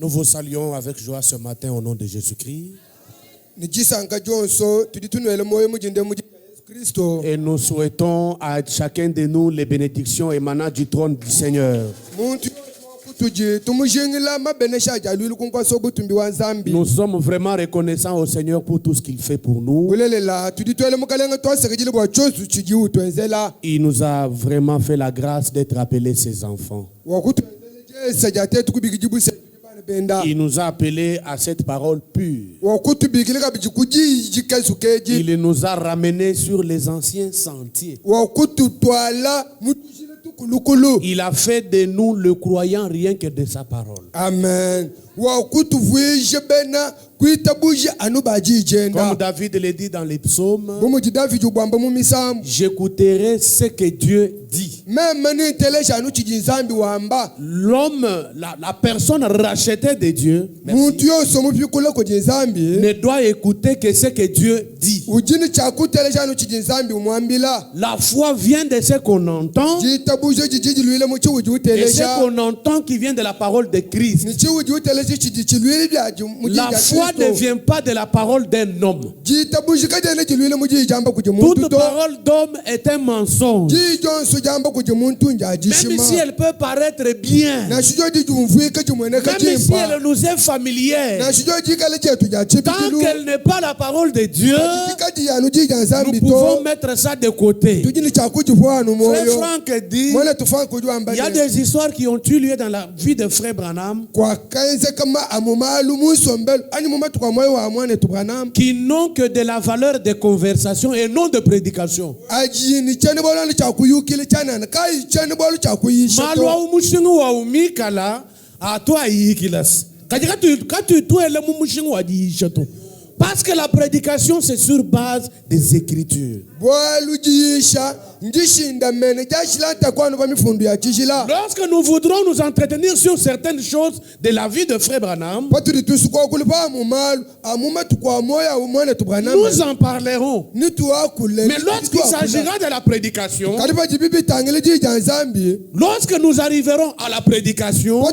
Nous vous saluons avec joie ce matin au nom de Jésus-Christ. Et nous souhaitons à chacun de nous les bénédictions émanant du trône du Seigneur. Nous sommes vraiment reconnaissants au Seigneur pour tout ce qu'il fait pour nous. Il nous a vraiment fait la grâce d'être appelés ses enfants. Il nous a appelés à cette parole pure. Il nous a ramenés sur les anciens sentiers. Il a fait de nous le croyant rien que de sa parole. Amen. Comme David le dit dans les psaumes, j'écouterai ce que Dieu dit. L'homme, la personne rachetée de Dieu, ne doit écouter que ce que Dieu dit. La foi vient de ce qu'on entend, et ce qu'on entend qui vient de la parole de Christ. La foi ne vient pas de la parole d'un homme. Toute parole d'homme est un mensonge. Même si elle peut paraître bien, même si elle nous est familière, tant qu'elle n'est pas la parole de Dieu, nous pouvons mettre ça de côté. Frère Franck dit, il y a des histoires qui ont eu lieu dans la vie de Frère Branham qui n'ont que de la valeur de conversation et non de prédication. Parce que la prédication, c'est sur base des Écritures. Lorsque nous voudrons nous entretenir sur certaines choses de la vie de Frère Branham, nous en parlerons. Mais lorsqu'il s'agira de la prédication, lorsque nous arriverons à la prédication, là,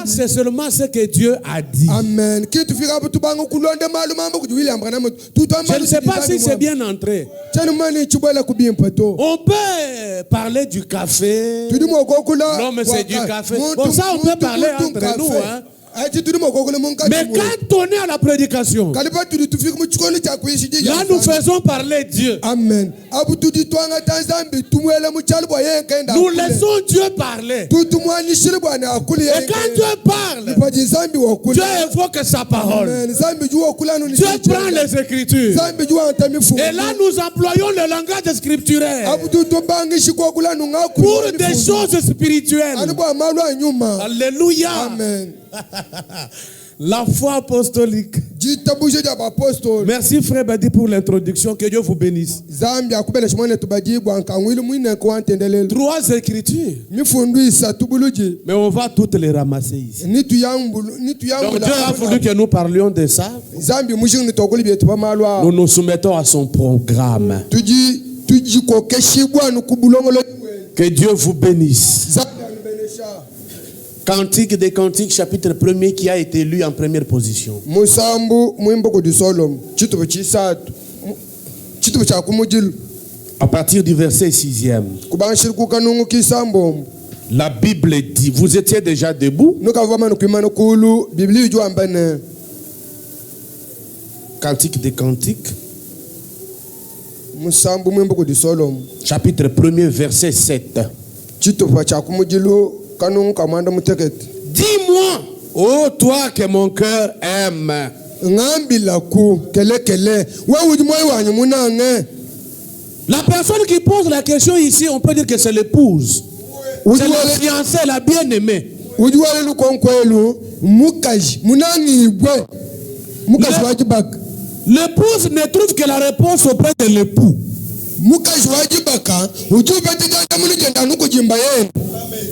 c'est seulement ce que Dieu a dit. Amen. Je ne sais pas si c'est bien entré. On peut parler du café. L'homme, c'est du café. Bon, ça, on peut parler entre nous. Hein. Mais quand on est à la prédication, là nous faisons parler Dieu. Amen. Nous laissons Dieu parler. Et quand Dieu parle, Dieu évoque sa parole. Dieu prend les Écritures. Et là nous employons le langage scripturaire pour des choses spirituelles. Alléluia. Amen. La foi apostolique. Merci frère Badi pour l'introduction. Que Dieu vous bénisse. 3 Écritures. Mais on va toutes les ramasser ici. Donc Dieu a voulu que nous parlions de ça. Nous nous soumettons à son programme. Que Dieu vous bénisse. Cantique des Cantiques, chapitre 1er, qui a été lu en première position. À partir du verset 6e. La Bible dit, vous étiez déjà debout? Cantique des Cantiques, chapitre 1er, verset 7. Dis-moi, ô toi que mon cœur aime. La personne qui pose la question ici, on peut dire que c'est l'épouse. C'est la fiancée, la bien-aimée. L'épouse ne trouve que la réponse auprès de l'époux.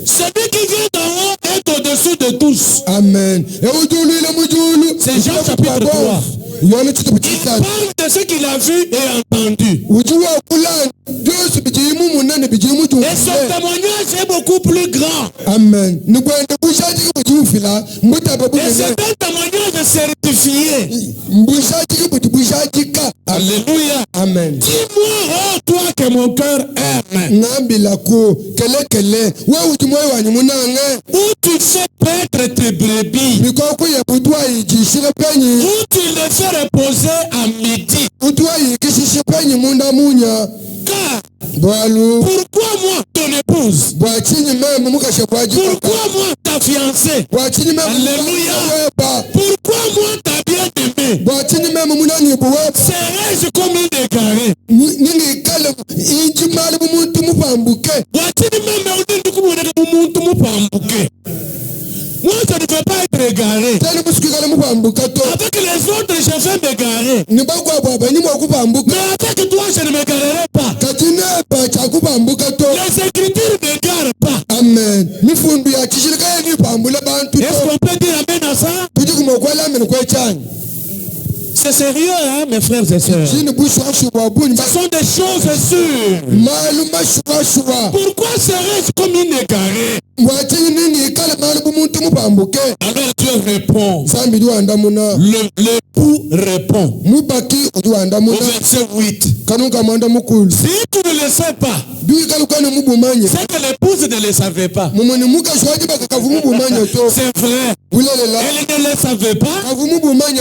Celui qui vient d'en haut est au-dessus de tous. Amen. C'est Jean chapitre 3. Il parle de ce qu'il a vu et entendu. Et son témoignage est beaucoup plus grand. Amen. Et c'est un témoignage certifié. Alléluia. Amen. Dis-moi, oh toi que mon cœur aime. Où tu fais paître tes brebis. Où tu les fais reposer à midi. Car pourquoi moi ton épouse? Pourquoi moi ta fiancée? Alléluia. Pourquoi moi ta bien-aimée? Serais-je comme une égarée? Moi, je ne veux pas être égaré. Avec les autres, je vais m'égarer. Mais avec toi, je ne m'égarerai pas. Les Écritures ne m'égarent pas. Amen. Est-ce qu'on peut dire amen à ça? C'est sérieux, hein, mes frères et sœurs. Ce sont des choses sûres. Pourquoi serais-je comme une égarée? Alors Dieu répond. L'époux répond. Au verset 8. Si tu ne le sais pas, c'est que l'épouse ne le savait pas. C'est vrai. Elle ne le savait pas.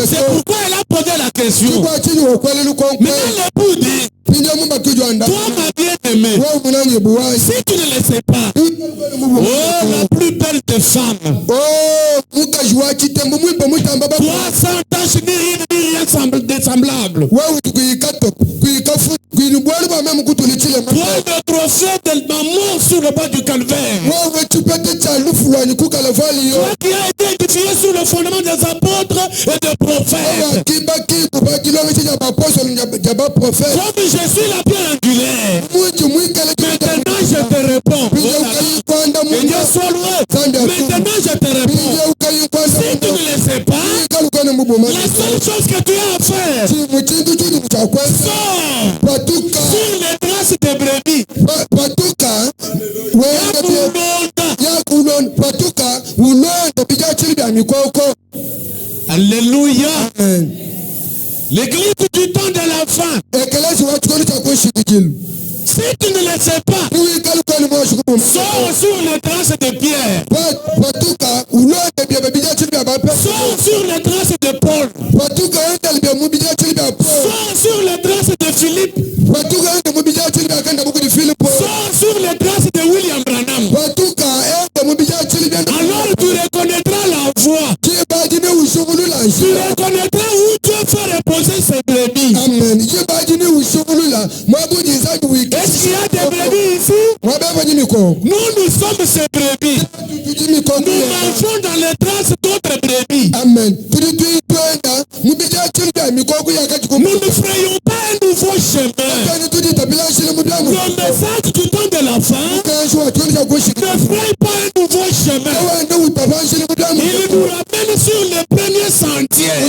C'est pourquoi elle a posé la question. Mais l'époux dit, toi ma bien-aimée, si tu ne le sais pas, oh la plus belle des femmes, toi sans tâche ni rien de semblable, toi le trophée de ma mort sur le bas du calvaire, toi qui as été édifié sur le fondement des apôtres et des prophètes, comme je suis la pierre angulaire, maintenant je te réponds. Et Dieu soit loué. Maintenant je te réponds. Si tu ne le sais pas, la seule chose que tu as à faire, sors sur les traces des brebis. Alléluia. L'église du temps de la fin. Si tu ne le sais pas, sors sur les traces de Pierre. Sors sur les traces de Paul. Sors sur les traces de Philippe. Sors sur les traces de William Branham. Alors tu reconnaîtras la voix. Tu reconnaîtras où Dieu fait reposer ses brebis. Amen. Est-ce qu'il y a des brebis ici? Nous sommes ces brebis. Nous marchons dans les traces d'autres brebis. Amen. Nous ne frayons pas un nouveau chemin. Le message du temps de la fin ne fraye pas un nouveau chemin. Il nous ramène sur les premiers sentiers.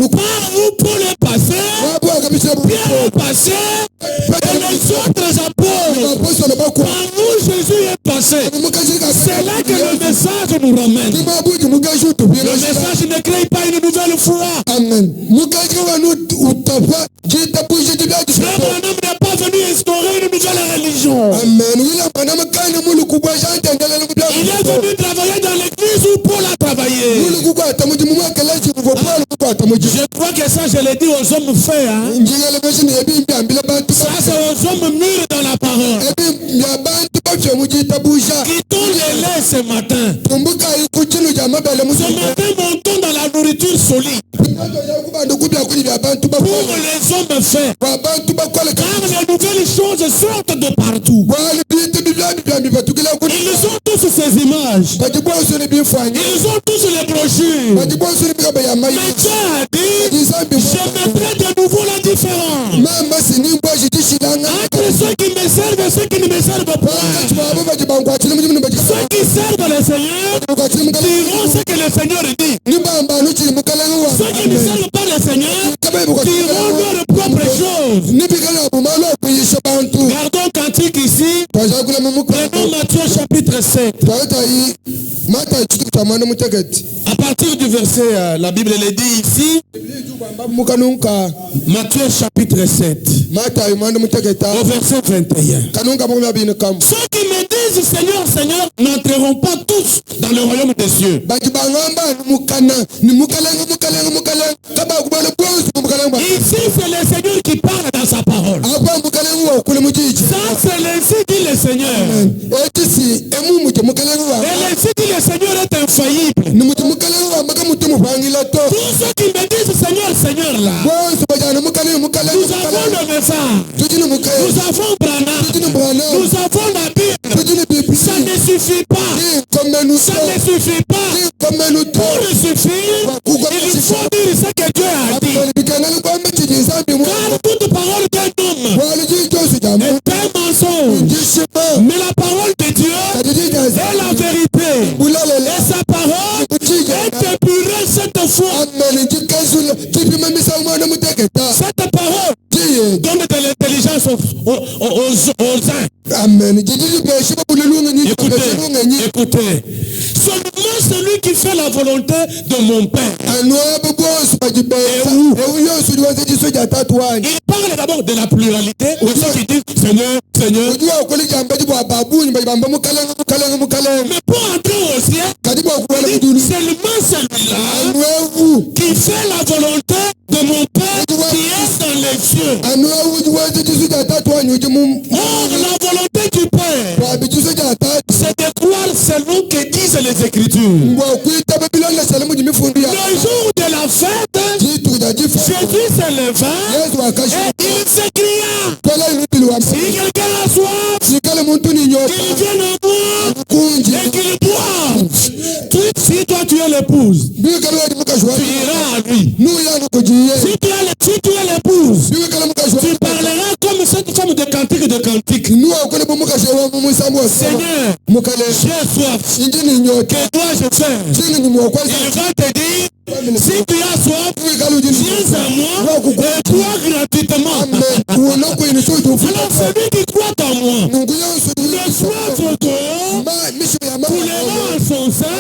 Par où Paul est passé, Pierre est passé, et les autres apôtres, par où Jésus est passé. C'est là que le message nous ramène. Le message ne crée pas une nouvelle foi. Amen. Frère Branham n'est pas venu instaurer une nouvelle religion. Amen. Il est venu travailler dans l'église où Paul a travaillé. Je crois que ça, je l'ai dit aux hommes faits. Hein? Ça, c'est aux hommes mûrs dans la parole. Quittons les laits ce matin. Ce matin, montons dans la nourriture solide. Pour les hommes faits. Car les nouvelles choses sortent de partout. Ils ont tous ces images. Ils ont tous les brochures. Mais Dieu a dit, je mettrai de nouveau la différence entre ceux qui me servent et ceux qui ne me servent pas. Ceux qui servent le Seigneur diront ce que le Seigneur dit. Ceux qui ne servent pas le Seigneur diront leurs propres choses. Gardons cantique ici. Prenons Matthieu chapitre 7. À partir du verset, la Bible le dit ici. Matthieu chapitre 7. Au verset 21. Ceux qui me disent Seigneur, Seigneur n'entreront pas tous dans le royaume des cieux. Ici c'est le Seigneur qui parle dans sa parole. Ça c'est l'ainsi dit le Seigneur. Et l'ainsi dit le Seigneur est infaillible. Tous ceux qui me disent Seigneur, Seigneur là, nous avons le message, nous avons Branham, nous avons la Bible. Ça ne suffit pas. Ça ne suffit pas. Pour le suffire, il faut dire ce que Dieu a dit. Car toute parole d'un homme est un mensonge. Mais la parole de Dieu est la vérité. Et sa parole est épurée cette fois. Cette parole donne de l'intelligence aux uns. Amen. Écoutez. Seulement celui qui fait la volonté de mon Père. Il parle d'abord de la pluralité. Ou ceux qui disent Seigneur, Seigneur. Mais pour entrer au ciel, seulement celui-là qui fait la volonté de mon Père qui est dans les cieux. Or, la volonté du Père, c'est de croire selon que disent les Écritures. Le jour de la fête, Jésus s'éleva et il s'écria. Si quelqu'un a soif, qu'il vienne à boire et qu'il boive. Si toi tu es l'épouse, tu iras à lui. Si tu es l'épouse, tu parleras comme cette femme de cantique. Seigneur, j'ai soif. Que dois-je faire? Il va te dire, si tu as soif, viens à moi et bois gratuitement. Alors celui qui croit en moi, le soif coulera en son sein,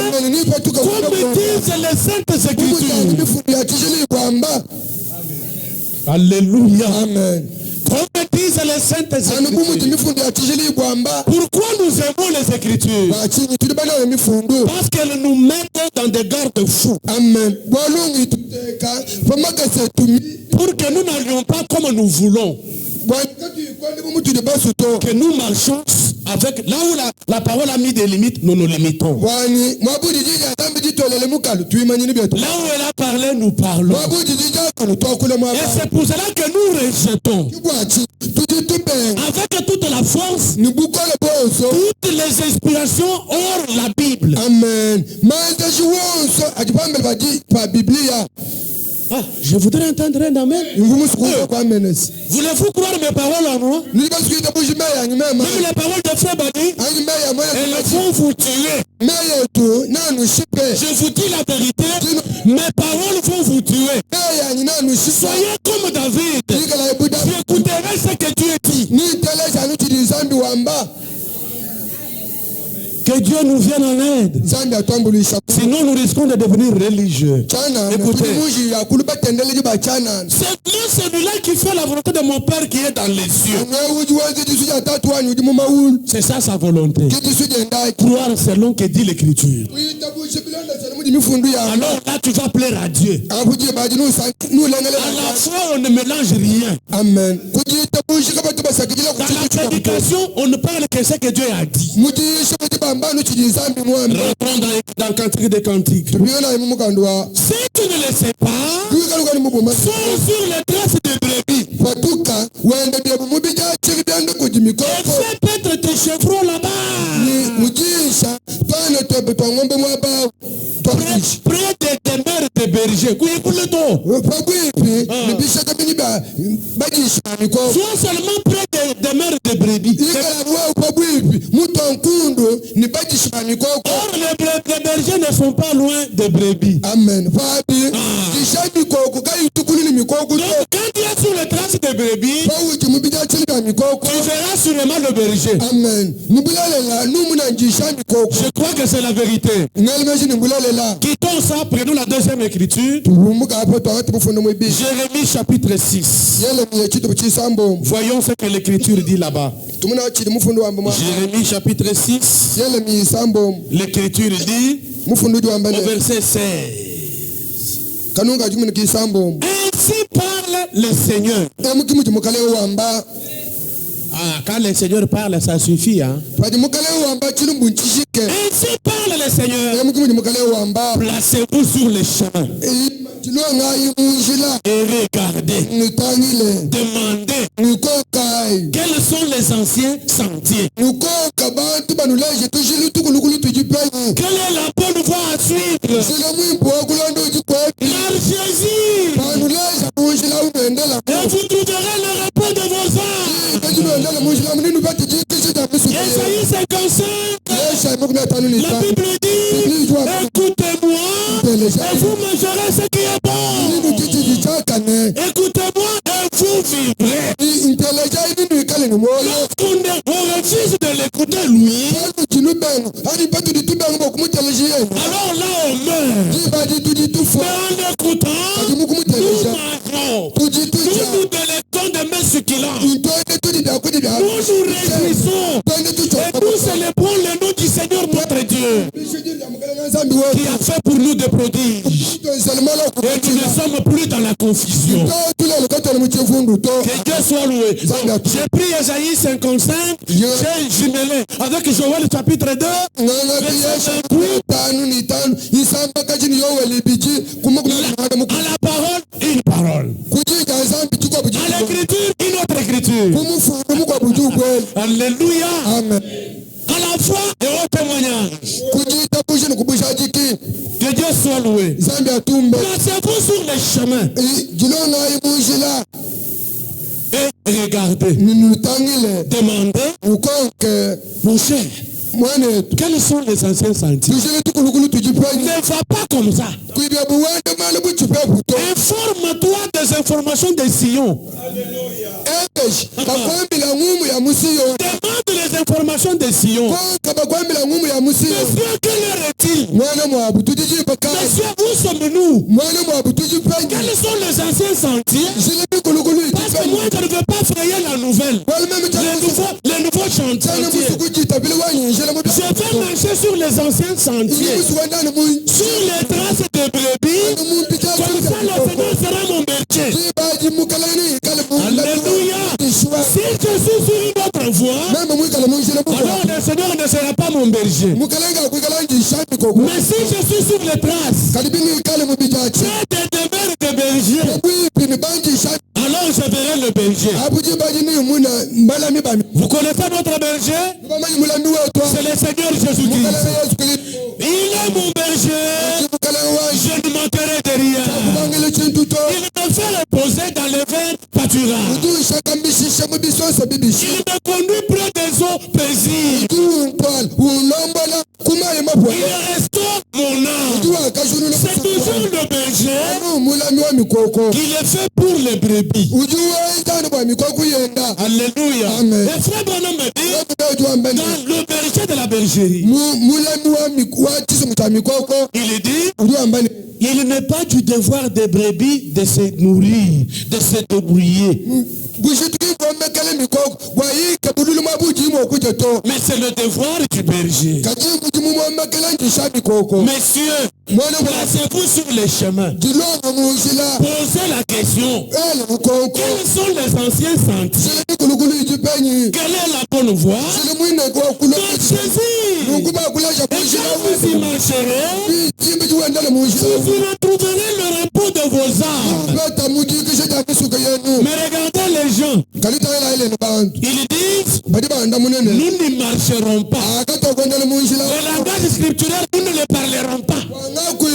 comme disent les saintes Écritures. Alléluia. Amen. Comme disent les saintes Écritures. Pourquoi nous aimons les Écritures? Parce qu'elles nous mettent dans des garde-fous. Amen. Pour que nous n'allions pas comme nous voulons. Que nous marchons avec là où la parole a mis des limites, nous nous limitons. Là où elle a parlé, nous parlons. Et c'est pour cela que nous rejetons avec toute la force toutes les inspirations hors la Bible. Amen. Ah, je voudrais entendre un amen. Voulez-vous croire mes paroles en moi? Même les paroles de Frère Badi, elles vont vous tuer. Je vous dis la vérité, mes paroles vont vous tuer. Soyez comme David. J'écouterai ce que Dieu dit. Que Dieu nous vienne en aide. Sinon nous risquons de devenir religieux. Écoutez. C'est celui-là qui fait la volonté de mon Père qui est dans les cieux. C'est ça sa volonté. Croire selon que dit l'Écriture. Alors là tu vas plaire à Dieu. À la fois on ne mélange rien. Amen. Dans la prédication on ne parle que ce que Dieu a dit. Rentrons dans Cantique des Cantiques. Si tu ne le sais pas, sors sur les traces de brebis. Et fais paître tes chevrons là-bas. Près des demeures des bergers. Sois seulement près des mères de brebis. Or, les bergers ne sont pas loin des brebis. Amen. Donc, quand tu es sur les traces des brebis, tu verras sûrement le berger. Amen. Je crois que c'est la vérité. Quittons ça, prenons la deuxième écriture. Jérémie chapitre 6. Voyons ce que l'écriture dit là-bas. Jérémie chapitre 6. L'écriture dit au verset 16. Ainsi parle le Seigneur. Ah, quand le Seigneur parle, ça suffit. Hein? Ainsi parle le Seigneur. Placez-vous sur les chemins. Et regardez. Demandez. Quels sont les anciens sentiers? Quelle est la bonne voie à suivre? Marchez-y. Et vous trouverez le repos de vos âmes. Ésaïe 55. La Bible dit, écoutez-moi et vous mangerez ce qui est bon. Écoutez-moi et vous vivrez. Lorsqu'on refuse de l'écouter lui, alors là on meurt. Mais en l'écoutant, nous mangerons. Nous nous délectons de mets succulents. Nous nous réjouissons. Et nous célébrons le nom du Seigneur notre Dieu, qui a fait pour nous des prodiges. Et nous ne sommes plus dans la confusion. Que Dieu soit loué. J'ai pris Ésaïe 55, j'ai jumelé avec Joël chapitre 2, verset 28. À la parole, une parole. À l'écriture, une autre écriture. Alléluia. Amen. À la foi et au témoignage. Que Dieu soit loué. Placez-vous sur les chemins. Et regardez. Demandez. Mon cher, quels sont les anciens sentiers? Ne va pas comme ça. Informe-toi des informations des Sion. Demande les informations des Sion. Monsieur, quelle heure est-il? Monsieur, où sommes-nous? Quels sont les anciens sentiers? Parce que moi, je ne veux pas frayer la nouvelle. Les nouveaux chantiers. Je vais marcher sur les anciens sentiers, sur les traces de brebis. Comme ça, le Seigneur sera mon berger. Alléluia. Si je suis sur une autre voie, alors le Seigneur ne sera pas mon berger. Mais si je suis sur les traces, j'ai des demeures de berger, alors je verrai le berger. Vous connaissez notre berger? C'est le Seigneur Jésus-Christ. Il est mon berger. Je ne manquerai de rien. Il me fait reposer dans les verts pâturages. Il me conduit près des eaux paisibles. Il restaure mon âme. C'est toujours le berger qui est fait pour les brebis. Alléluia. Et frère Branham me dit, dans le berger de la bergerie, il dit, il n'est pas du devoir des brebis de se nourrir, de se débrouiller. Mais c'est le devoir du berger. Messieurs, placez-vous sur les chemins. Posez la question. Quels sont les anciens sentiers? Quelle est la bonne voie? Marchez-y. Et quand vous y marcherez, vous retrouverez le repos de vos âmes. Mais regardez les gens. Ils disent, nous ne marcherons pas. Le langage scripturel, nous ne le parlerons pas. Vous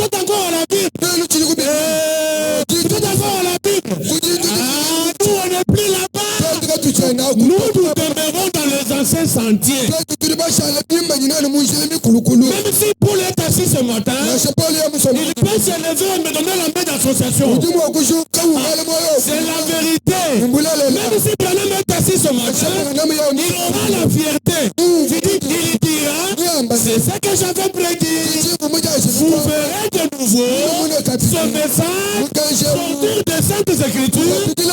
êtes encore à la Bible. Vous êtes encore nous demeurons dans les anciens sentiers. Même si Paul est assis ce matin, il peut se lever et me donner la main d'association. C'est la vérité. Même si Branham est assis ce matin, il aura la fierté. Il dira, c'est ce que j'avais prédit. Vous verrez de nouveau ce message sortir des Saintes Écritures de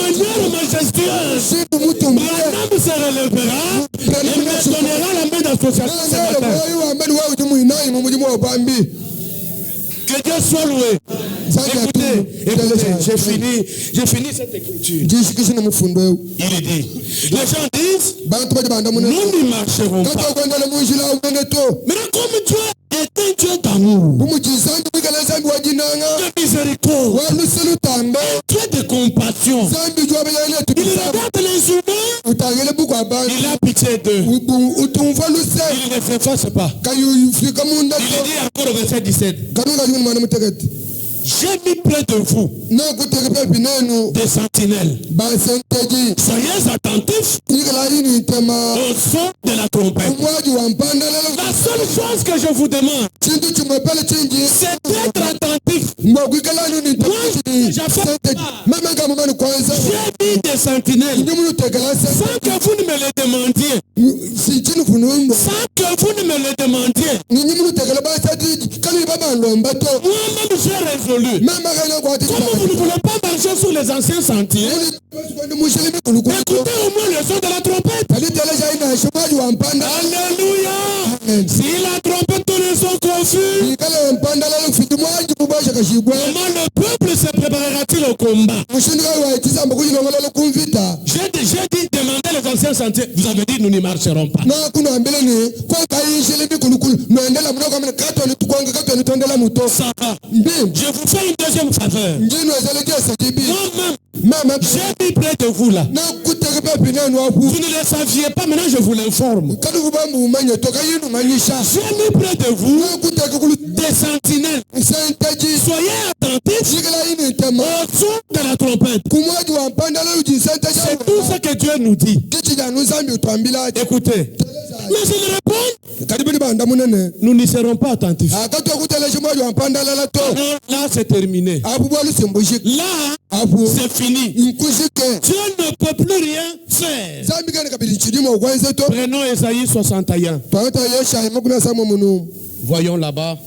manière majestueuse. Branham se relèvera et me donnera la main d'association ce matin. Que Dieu soit loué. Écoutez, j'ai fini cette écriture. Il dit, les gens disent, nous n'y marcherons pas. Mais comme Dieu est un Dieu d'amour, de miséricorde, Dieu de compassion, il regarde les humains, il a pitié d'eux. Il ne s'efface pas. Il dit encore au verset 17, j'ai mis près de vous des sentinelles. Soyez attentifs au son de la trompette. La seule chose que je vous demande, c'est d'être attentif. Moi, j'ai mis des sentinelles sans que vous ne me le demandiez. Sans que vous ne me le demandiez. Moi-même, j'ai résolu. Comme vous ne voulez pas marcher sur les anciens sentiers, écoutez au moins le son de la trompette. Alléluia. Si la trompette donne un son confus, comment le peuple se préparera-t-il au combat? J'ai dit demander les anciens sentiers. Vous avez dit nous n'y marcherons pas. Ça va. Je vous fais une deuxième faveur. Moi-même, j'ai mis près de vous là. Vous ne le saviez pas, maintenant je vous l'informe. J'ai mis près de vous des sentinelles. Soyez attentifs au son de la trompette. C'est tout ce que Dieu nous dit. Écoutez. Mais il répond, nous n'y serons pas attentifs. Alors, là, c'est terminé. Là, c'est fini. Dieu ne peut plus rien faire. Prenons Ésaïe 61. Voyons là-bas.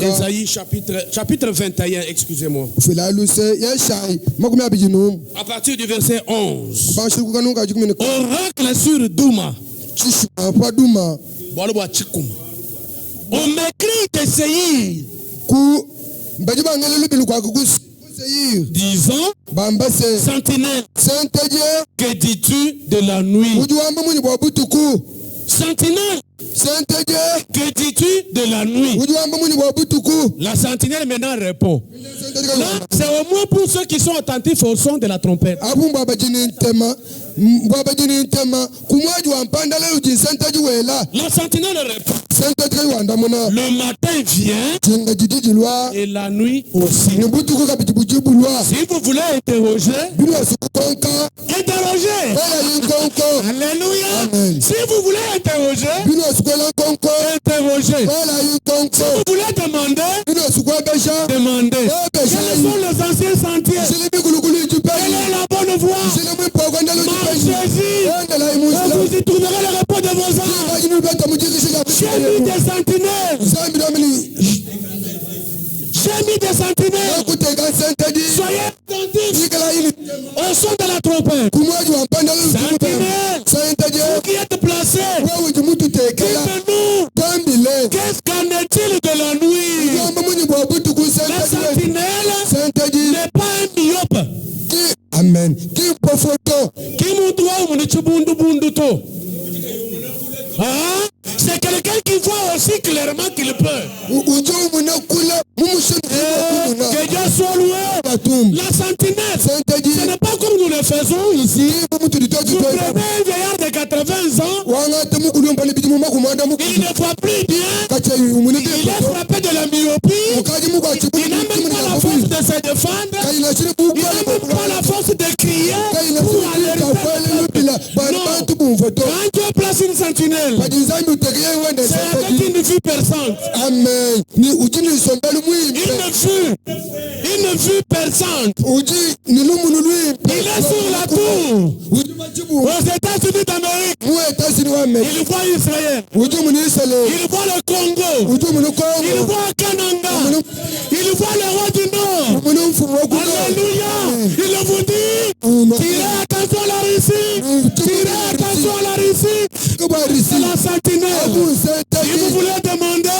Ésaïe chapitre 21, excusez-moi. À partir du verset 11. Oracle sur Douma. On m'écrit de Séhir, disant, sentinelle, que dis-tu de la nuit? Sentinelle, que dis-tu de la nuit? La sentinelle maintenant répond. Là, c'est au moins pour ceux qui sont attentifs au son de la trompette. La sentinelle répond. Le matin vient et la nuit aussi. Si vous voulez interroger, interrogez. Alléluia. Si vous voulez interroger, interrogez. Si vous voulez demander, demandez. Quels sont les anciens sentiers? Quelle est la bonne voie? Marchez-y. Vous y trouverez le repos de vos âmes. J'ai mis des sentinelles. J'ai mis des sentinelles. Soyez attentifs au son de la trompette. Sentinelles, vous qui êtes placés, dites-nous, qu'est-ce qu'en est-il de la nuit? La sentinelle n'est pas un myope. Amen. C'est quelqu'un qui voit aussi clairement qu'il peut. Que Dieu soit loué. La sentinelle, ce n'est pas comme nous le faisons ici. Vous prenez un vieillard de 80 ans, il ne voit plus bien, il est frappé de la myopie, il n'a même pas la force de se défendre, il n'a même pas la force de crier pour alerter Dieu place une sentinelle, c'est avec une vue perçante. Amen. Une vue perçante. Il est sur la tour. Aux États-Unis d'Amérique, il voit Israël. Il voit le Congo. Il voit Kananga. Il voit le roi du Nord. Alléluia. Il vous dit, tirez attention à la Russie. Tirez attention à la Russie. C'est la sentinelle. Si vous voulez demander,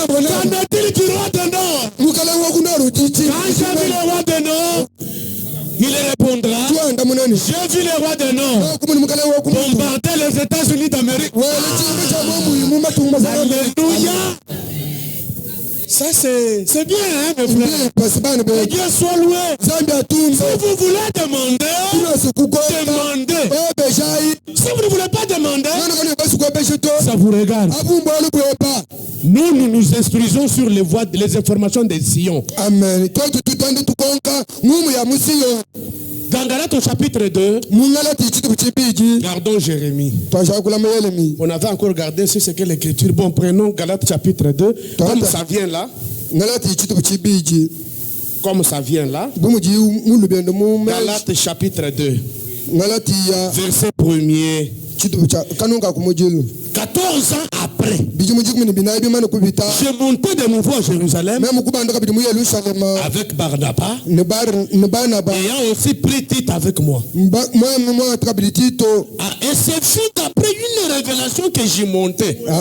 qu'en est-il du roi du Nord? Quand j'ai vu le roi du Nord, il répondra, j'ai vu le roi du Nord bombarder les États-Unis d'Amérique. Alléluia. Ça c'est bien, hein, mes frères. Que Dieu soit loué. Si vous voulez demander, demandez. Si vous ne voulez pas demander, ça vous regarde. Nous nous instruisons sur les informations des Sion. Amen. Dans Galates au chapitre 2, gardons Jérémie. On avait encore regardé sur ce que l'écriture. Bon, prenons Galates chapitre 2. Comme ça vient là. Comme ça vient là. Galates chapitre 2. Verset 1er. 14 ans après, je montais de nouveau à Jérusalem avec Barnabas, ayant aussi pris Tite avec moi. Et c'est fut après une révélation que j'y montais. Je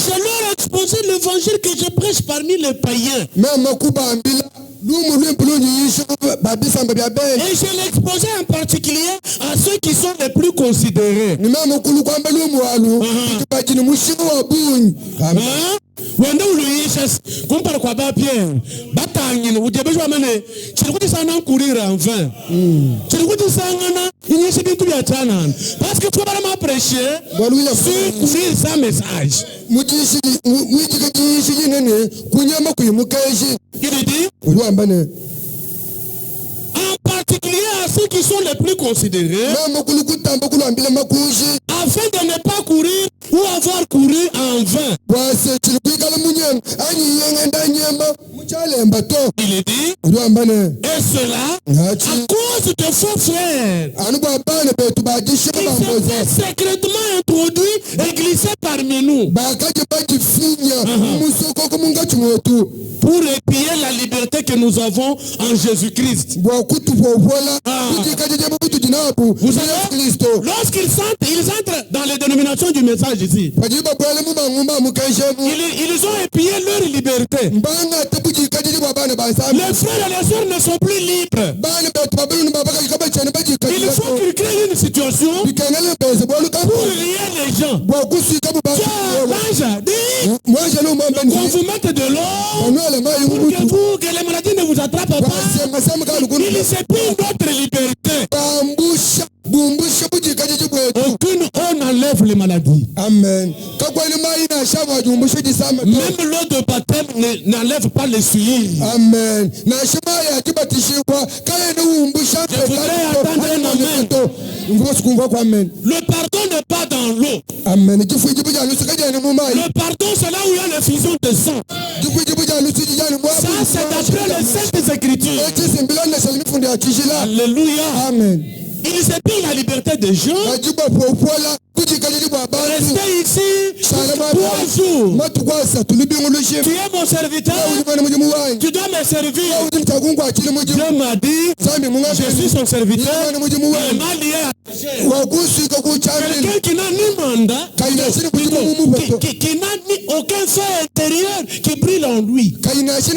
leur ai exposé l'évangile que je prêche parmi les païens. Et je l'exposais en particulier à ceux qui sont les plus considérés. Wanda uluyisha kumpara kwa ba Pierre batangina ujebeje wamene chirikuti sana courir en vain chirikuti sana inyeshe bintu bya chana parce que toi bala prêcher sur courir sa message mujishi nene kunyama kuyimukaje il dit en particulier à ceux qui sont les plus considérés, afin de ne pas courir ou avoir couru en vain. Il est dit, et cela à cause de faux frères qui s'étaient secrètement introduits et glissés parmi nous pour épier la liberté que nous avons en Jésus-Christ. Vous savez, lorsqu'ils entrent dans les dénominations du message ici, ils ont épié leur liberté. Les frères et les sœurs ne sont plus libres. Il faut qu'ils créent une situation pour lier les gens. L'ange dit qu'on vous mette de l'eau pour que les maladies ne vous attrapent pas. Il s'épile d'autres libertés. Aucune eau n'enlève les maladies. Amen. Même l'eau de baptême n'enlève pas les souillures. Amen. Je voudrais attendre un amen. Le pardon n'est pas dans l'eau. Amen. Le pardon, c'est là où il y a l'infusion de sang. Ça, c'est d'après les Saintes Écritures. Alléluia. Amen. Il s'épile la liberté des gens. Restez ici 3 jours. Tu es mon serviteur. Tu dois me servir. Dieu m'a dit, je suis son serviteur. Il m'a lié à quelqu'un qui n'a ni mandat, qui n'a ni aucun fait intérieur qui brille en lui. Il ne sent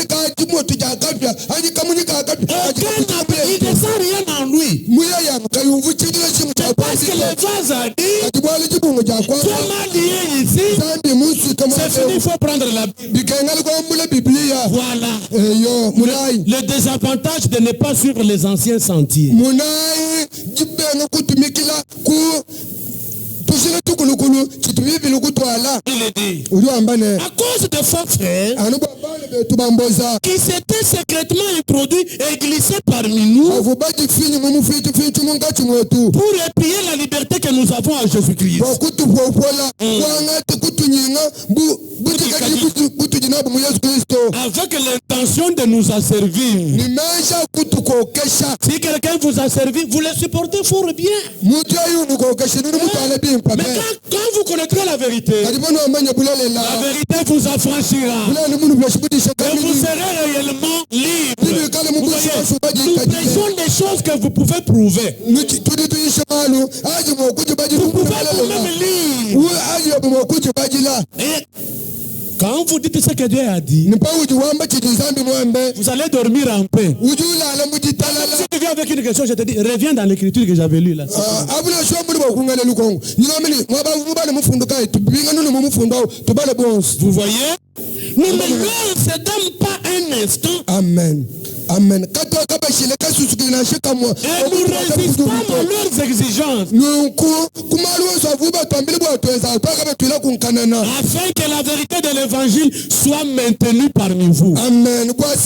rien en lui. C'est parce que le vase a dit, tu m'as lié ici, c'est fini, il faut prendre la Bible. Voilà. Le désavantage de ne pas suivre les anciens sentiers. Il est dit, à cause de faux frères qui s'étaient secrètement introduits et glissés parmi nous pour épier la liberté que nous avons à Jésus-Christ. Avec l'intention de nous asservir. Si quelqu'un vous a servi, vous le supportez fort bien. Mais quand vous connaîtrez la vérité vous affranchira. Et vous serez réellement libre. Vous voyez, nous prêchons des choses que vous pouvez prouver. Vous pouvez vous-même lire. Et quand vous dites ce que Dieu a dit, vous allez dormir en paix. Si tu viens avec une question, je te dis, reviens dans l'écriture que j'avais lue là. Vous voyez, nous ne leur cédons pas un instant. Amen. Amen. Et nous résistons à leurs exigences. Afin que la vérité de l'évangile soit maintenue parmi vous. Amen. Qu'elle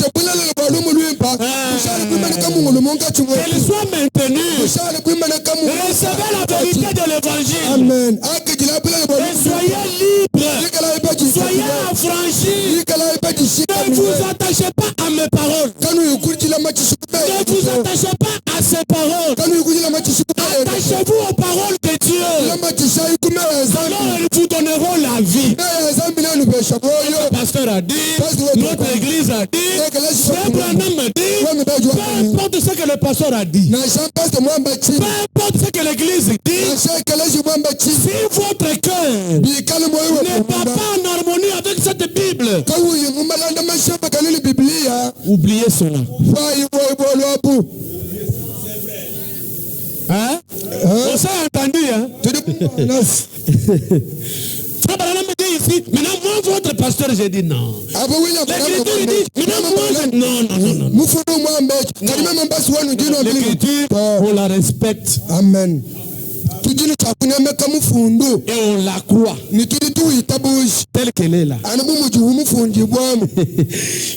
soit maintenue. Recevez la vérité de l'évangile. Amen. Et soyez libres. Soyez affranchis. Ne vous attachez pas à mes paroles. Ne vous attachez pas à ces paroles. Attachez-vous aux paroles de Dieu. Alors ils vous donneront la vie. Le pasteur a dit, notre église a dit, Frère Branham a dit, peu importe ce que le pasteur a dit, peu importe ce que l'église dit, si votre cœur n'est pas en harmonie avec cette Bible, oubliez cela. Hein? On s'est entendu, hein? Frère Branham me dit ici, maintenant moi votre pasteur, j'ai dit non. L'écriture dit, maintenant moi non. L'écriture, on la respecte. Amen. Et on la croit telle qu'elle est là.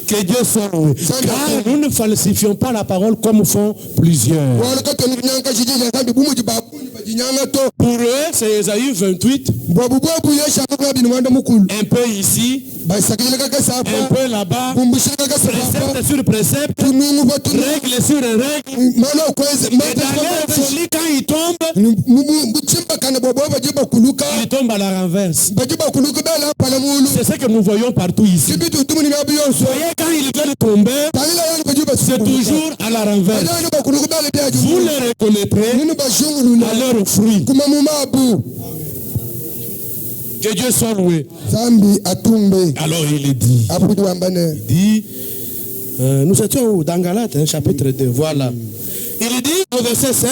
Que Dieu soit loué. Car nous ne falsifions pas la parole comme font plusieurs. Pour eux, c'est Ésaïe 28. Un peu ici, un peu là-bas, précepte sur précepte, règle sur règle. Et dans leur folie, quand ils tombent, il tombe à la renverse. C'est ce que nous voyons partout ici. Voyez, quand ils veulent tomber, c'est toujours à la renverse. Vous les reconnaîtrez à leurs fruits. Que Dieu soit loué. Alors il est dit, nous étions dans Galates, chapitre 2, voilà. Il dit au verset 5,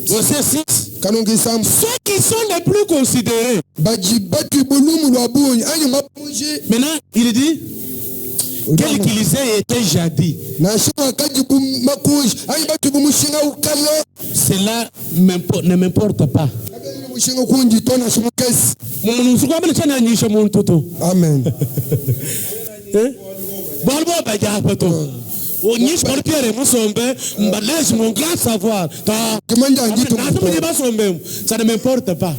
verset 6, ceux qui sont les plus considérés. Maintenant, il dit, quel qu'il était jadis. Cela ne m'importe pas. Amen. Mon grand savoir. Ça ne m'importe pas.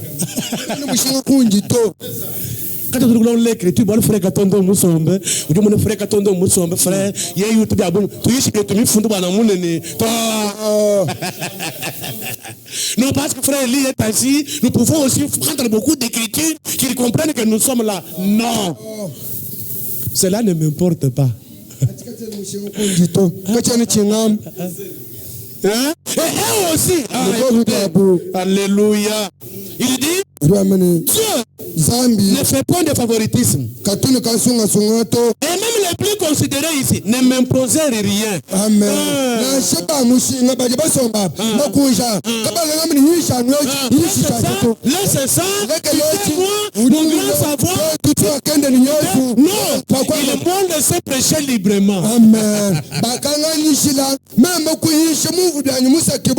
Quand tu regardes l'écriture, tu frère Katondo Mousombe, ou du frère Katondo Mousombe, frère, il y a eu tout d'abord, tu y es tu me fonds dans mon nez. Non, parce que frère Eli est assis, nous pouvons aussi prendre beaucoup d'écritures qu'ils comprennent que nous sommes là. Non. Cela ne m'importe pas. Hein? Et eux aussi. Alléluia. Il dit, Dieu ne fait point de favoritisme. Et même les plus considérés ici ne m'imposèrent rien. Amen. Laissez ça, moi, mon grand savoir, le monde sait prêcher librement. Amen.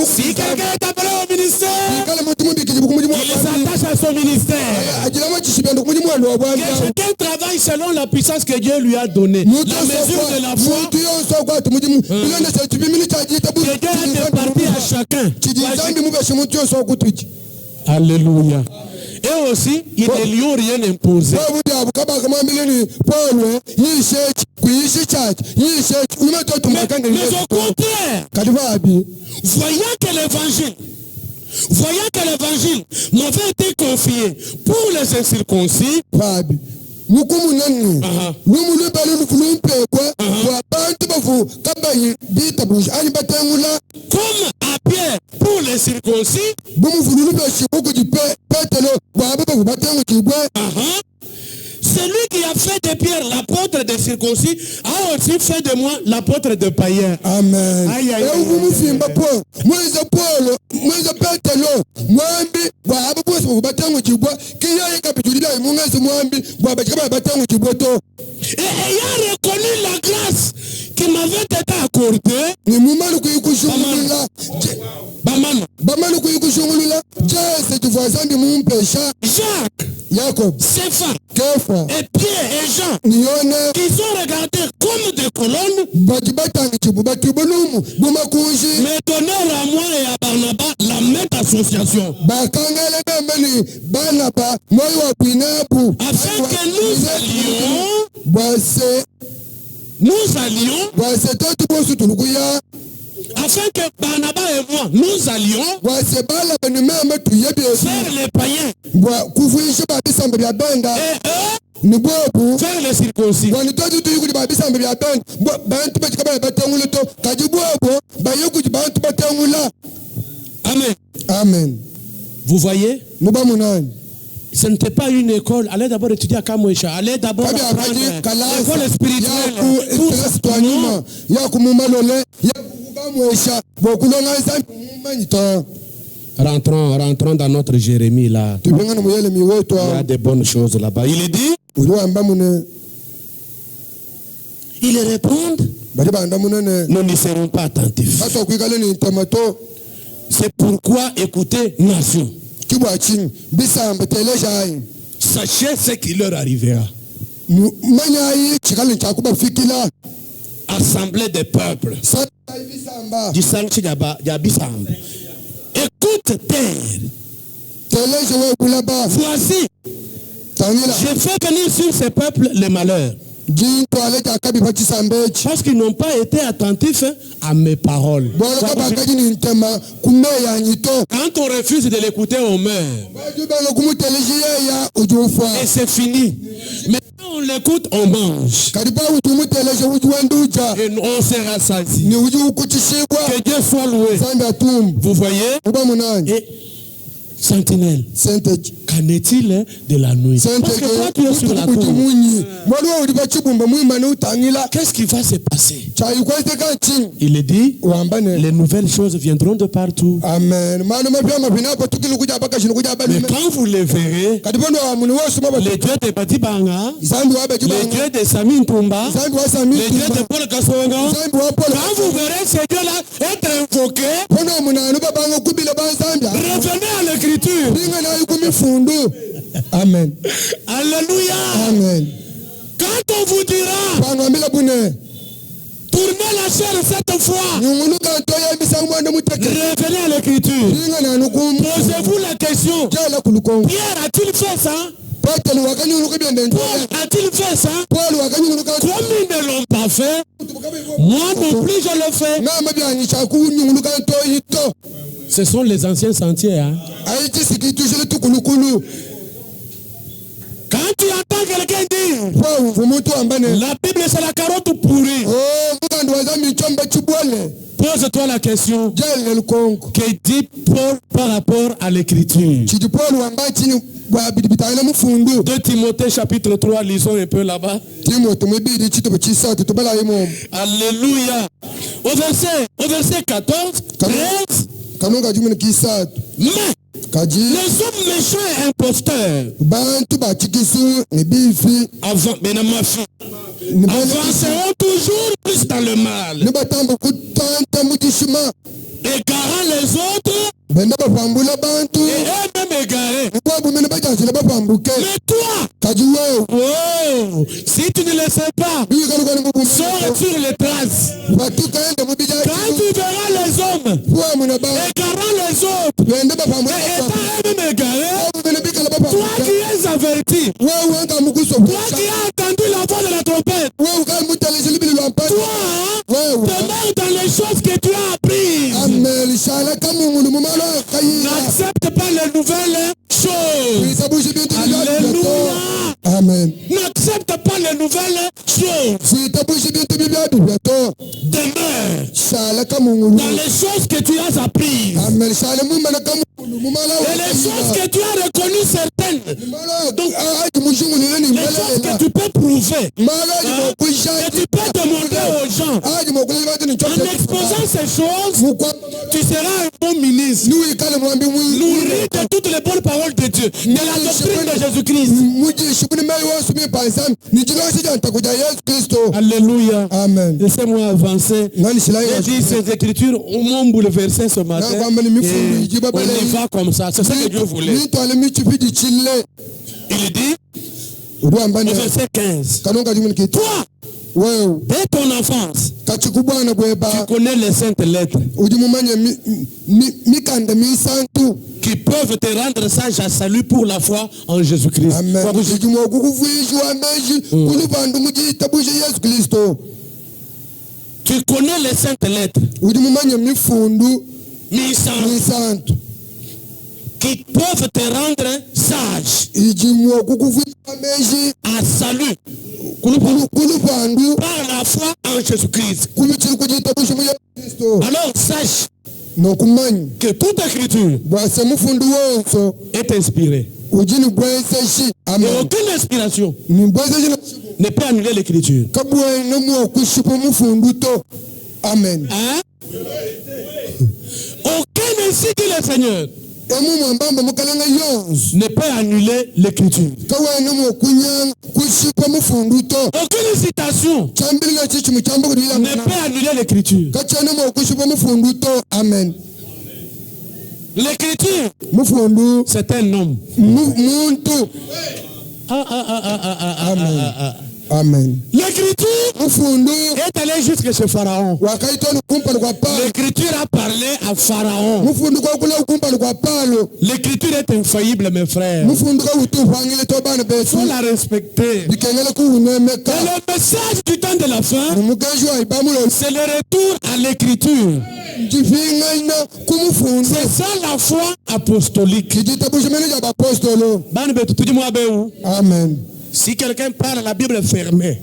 Si quelqu'un est appelé au ministère, il s'attache à son ministère. Que chacun travaille selon la puissance que Dieu lui a donnée. La mesure de la foi que Dieu a départi à chacun. Alléluia. Et aussi, ils ne lui ont rien imposé. Mais au contraire, voyant que l'évangile m'avait été confié pour les incirconcis, comme à Pierre pour les circoncis, celui qui a fait de Pierre l'apôtre des circoncis a aussi fait de moi l'apôtre de païens. Amen. Aïe, aïe, aïe. Et ayant reconnu la grâce qui m'avait été accordée, Jacques, Jacob, Cépha, Kefa, et Pierre et Jean, qui sont regardés comme des colonnes, me donnèrent à moi et à Barnabas la même association. Afin que nous allions, afin que Barnabas et moi, nous allions faire les païens et eux faire les circoncis. Amen. Amen. Vous voyez? Ce n'était pas une école. Allez d'abord étudier à Kamouécha. Allez d'abord apprendre l'école spirituelle. Rentrons dans notre Jérémie là. Il y a des bonnes choses là-bas. Il est dit. Ils répondent. Nous n'y serons pas attentifs. C'est pourquoi écoutez, nation. Sachez ce qui leur arrivera. Assemblée des peuples. Écoute terre. Voici. Je fais venir sur ces peuples les malheurs. Parce qu'ils n'ont pas été attentifs à mes paroles. Quand on refuse de l'écouter, on meurt. Et c'est fini. Mais quand on l'écoute, on mange. Et on se rassasie. Que Dieu soit loué. Vous voyez? Et sentinelle, qu'en est-il de la nuit? Parce que toi tu es sur la tour. Qu'est-ce qui va se passer? Il est dit, les nouvelles choses viendront de partout. Amen. Mais quand vous les verrez, les dieux de Batibanga, les dieux de Samin Tumba, les dieux de Paul Kassonga, quand vous verrez ces dieux-là être invoqués, revenez à l'écriture. Amen. Alléluia. Amen. Quand on vous dira, tournez la chair cette fois, revenez à l'écriture. Posez-vous la question, Pierre a-t-il fait ça? Paul a-t-il fait ça? Comme ils ne l'ont pas fait, moi non plus je le fais. Ce sont les anciens sentiers. Hein? Quand tu entends quelqu'un dire, la Bible c'est la carotte pourrie. Pose-toi la question. Que dit Paul par rapport à l'écriture? 2 Timothée chapitre 3, lisons un peu là-bas. Alléluia. Au verset 14, 13. Mais Les hommes méchants et imposteurs. Avanceront toujours plus dans le mal. Égarant les autres. Et eux-mêmes égarés. Mais toi, oh, si tu ne le sais pas, sors sur les traces. Quand tu verras les hommes égarant les autres et étant eux-mêmes égarés, toi qui es averti, toi qui as entendu la voix de la trompette, toi, demeure dans les choses que tu as apprises. N'accepte pas les nouvelles choses. Alléluia. Amen. N'accepte pas les nouvelles choses. Demeure dans les choses que tu as apprises. Et les choses que tu as reconnues certaines. Donc, les choses que tu peux prouver. Que tu peux demander aux gens. En exposant ces choses, tu seras un bon ministre. Nourri de toutes les bonnes paroles de Dieu. De la doctrine de Jésus-Christ. Alléluia. Amen. Laissez-moi avancer. J'ai dit ces écritures m'ont bouleversé ce matin. Et on y va comme ça. C'est ce que Dieu voulait. Il dit au verset 15. Toi, dès ton enfance, tu connais les saintes lettres qui peuvent te rendre sage à salut pour la foi en Jésus-Christ. Tu connais les saintes lettres qui peuvent te rendre sage à salut par la foi en Jésus-Christ. Alors sache que toute écriture est inspirée. Et aucune inspiration ne peut annuler l'écriture. Amen. Hein? Aucun ainsi dit le Seigneur ne peut annuler l'écriture. Aucune citation ne peut annuler l'écriture. Amen. L'écriture, c'est un homme. Amen. L'écriture est allée jusqu'à ce Pharaon. L'écriture a parlé à Pharaon. L'écriture est infaillible, mes frères. Il faut la respecter. Et le message du temps de la fin, c'est le retour à l'écriture. C'est ça la foi apostolique. Amen. Si quelqu'un parle, la Bible est fermée.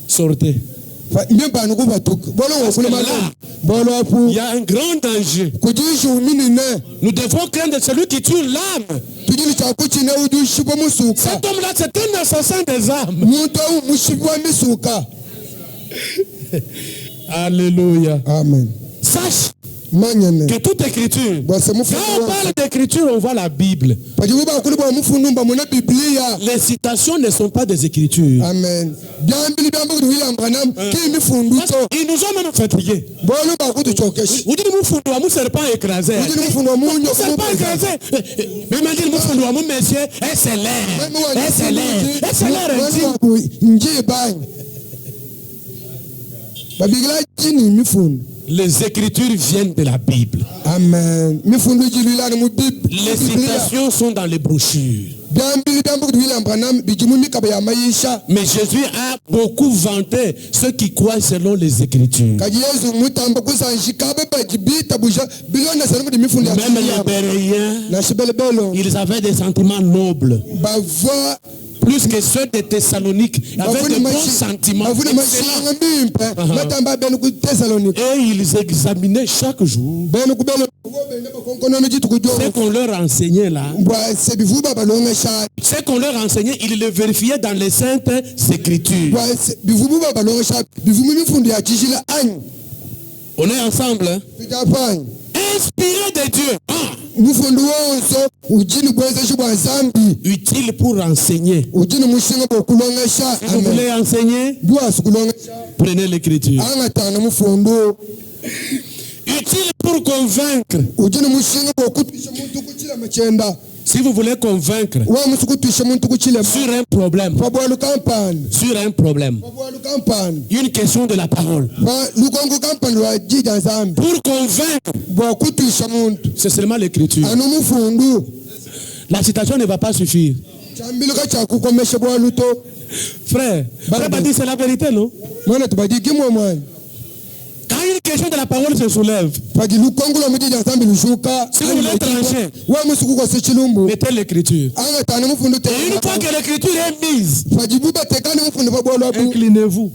Sortez. Parce que là, il y a un grand danger. Nous devons craindre celui qui tue l'âme. Cet homme-là, c'est un assassin des âmes. Alléluia. Amen. Sache que toute écriture, quand on parle d'écriture, on voit la Bible. Les citations ne sont pas des écritures. Amen. Ils nous ont même fatigués. Vous dites, nous serpent écrasé. Serpent écrasé. Mais imagine, monsieur, les écritures viennent de la Bible. Amen. Les citations sont dans les brochures. Mais Jésus a beaucoup vanté ceux qui croient selon les écritures. Même les Béréens, ils avaient des sentiments nobles. Plus que ceux de Thessalonique, avec de bons sentiments. Et ils examinaient chaque jour ce qu'on leur enseignait là. Ce qu'on leur enseignait, ils le vérifiaient dans les saintes écritures. On est ensemble, hein? inspiré de Dieu. Utile pour enseigner. Si vous voulez enseigner, prenez l'écriture. Utile pour convaincre. Si vous voulez convaincre sur un problème, une question de la parole, pour convaincre, c'est seulement l'écriture. La citation ne va pas suffire. Frère, c'est la vérité, non? Quand une question de la parole se soulève, si vous voulez trancher, mettez l'écriture. Et une fois que l'écriture est mise, inclinez-vous.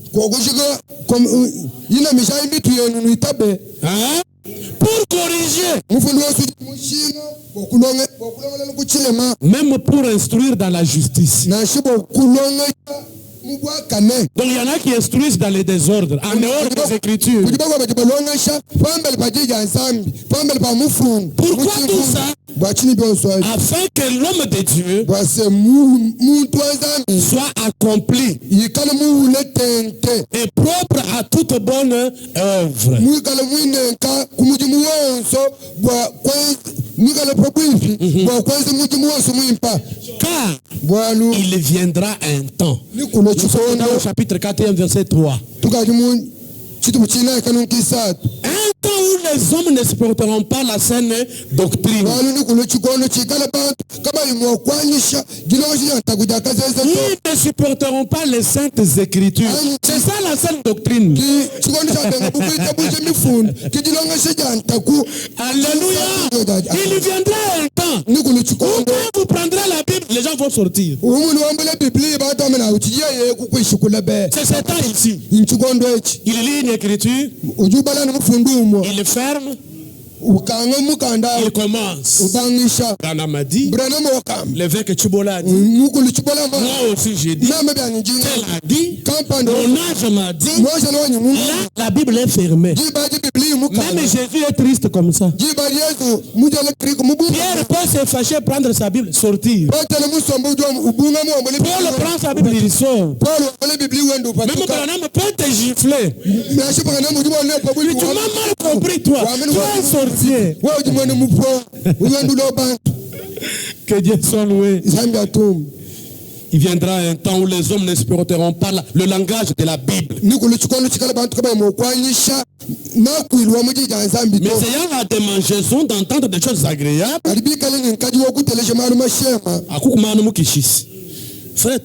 Hein? Pour corriger, même pour instruire dans la justice. Donc il y en a qui instruisent dans les désordres, en dehors des Écritures. Pourquoi tout ça? Afin que l'homme de Dieu soit accompli et propre à toute bonne œuvre. Car il viendra un temps. Nous sommes dans le chapitre 4, verset 3. Un temps où les hommes ne supporteront pas la saine doctrine. Ils ne supporteront pas les saintes écritures. C'est ça la saine doctrine. Alléluia. Il viendra un temps où quand vous prendrez la Bible, les gens vont sortir. C'est ce temps ici. Il lit une écriture, il ferme, il commence. Branham a dit, l'évêque Chibola dit, moi aussi j'ai dit, tel a dit, mon âge m'a dit, là la Bible est fermée. Même Jésus est triste comme ça. Pierre peut se fâcher, prendre sa Bible, sortir. Paul prend sa Bible, il sort. Même Branham peut te gifler. Tu m'as mal compris, toi. Tu es sorti. Que Dieu soit loué. Il viendra un temps où les hommes ne supporteront pas le langage de la Bible. Mais ayant la démangeaison d'entendre des choses agréables, frère,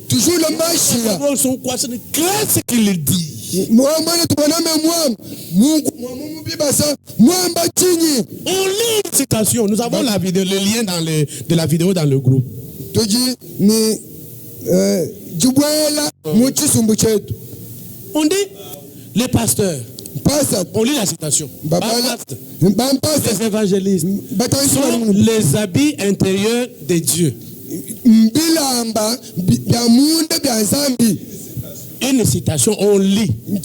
toujours le marché. Qu'est-ce qu'il dit? On lit une citation. Nous avons la vidéo, le lien de la vidéo dans le groupe. On dit les pasteurs. On lit la citation. Les évangélistes sont les habits intérieurs de Dieu. Une citation, on lit. On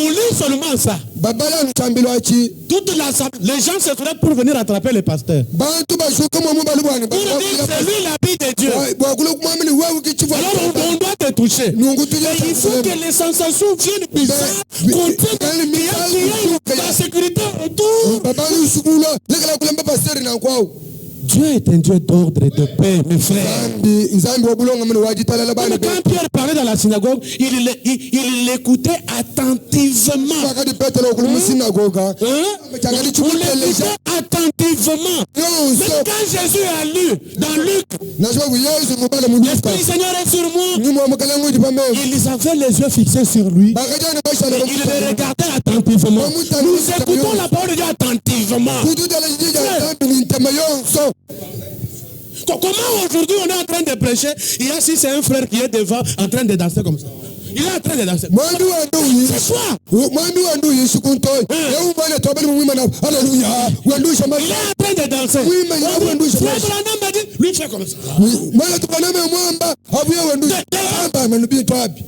lit seulement ça. Toute les gens se feraient pour venir attraper les pasteurs. Pour dire c'est lui l'habit de Dieu. Alors on doit te toucher. Et il faut que les sensations viennent bizarres. Qu'on ait la sécurité autour. Dieu est un Dieu d'ordre et de paix, mes frères. Quand Pierre parlait dans la synagogue, il l'écoutait attentivement. On l'écoutait attentivement. Mais quand Jésus a lu dans Luc, l'Esprit du Seigneur est sur moi, ils avaient les yeux fixés sur lui. Ils le regardaient attentivement. Nous écoutons la parole de Dieu attentivement. Comment aujourd'hui on est en train de prêcher, et si c'est un frère qui est devant en train de danser comme ça? Il est en train de danser. C'est quoi? Il est en train de danser. Lui fait comme ça.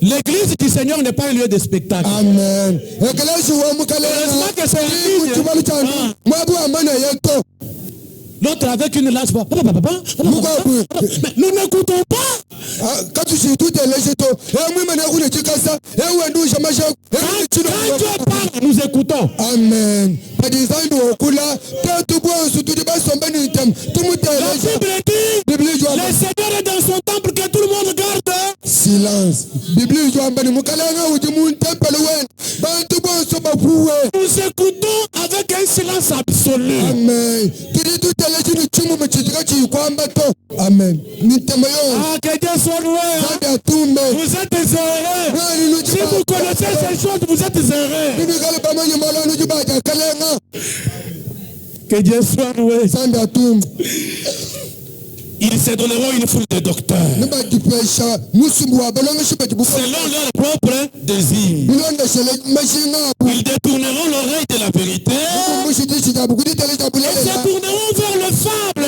L'église du Seigneur n'est pas un lieu de spectacle. Amen. Que c'est l'autre avec une lance. Mais nous n'écoutons pas. Quand Dieu parle, nous écoutons. Amen. La Bible dit, le Seigneur est dans son temple, que tout le monde garde silence. Nous écoutons avec un silence absolu. Amen. Amen. Ah, que Dieu soit loué. Vous êtes heureux. Si vous connaissez ces choses, vous êtes heureux. Que Dieu soit loué. Ils se donneront une foule de docteurs selon leur propre désir. Ils détourneront l'oreille de la vérité et se tourneront vers le fable.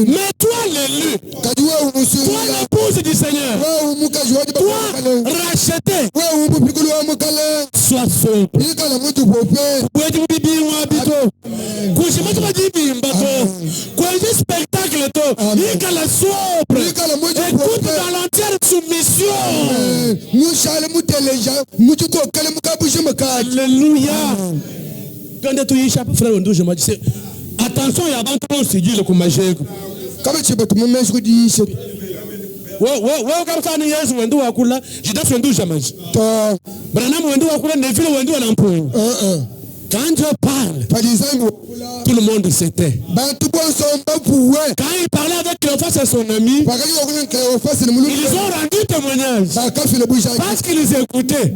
Mais toi l'élu, toi l'épouse du Seigneur, toi racheté, sois sobre. Écoute dans l'entière soumission. Alléluia. Quand tu es échappé, frère, je me dis, attention, il y a un peu de séduit le commagé. Quand Dieu parle, tout le monde s'était. Quand il parlait avec Cléophas et son ami, ils ont rendu témoignage parce qu'ils écoutaient.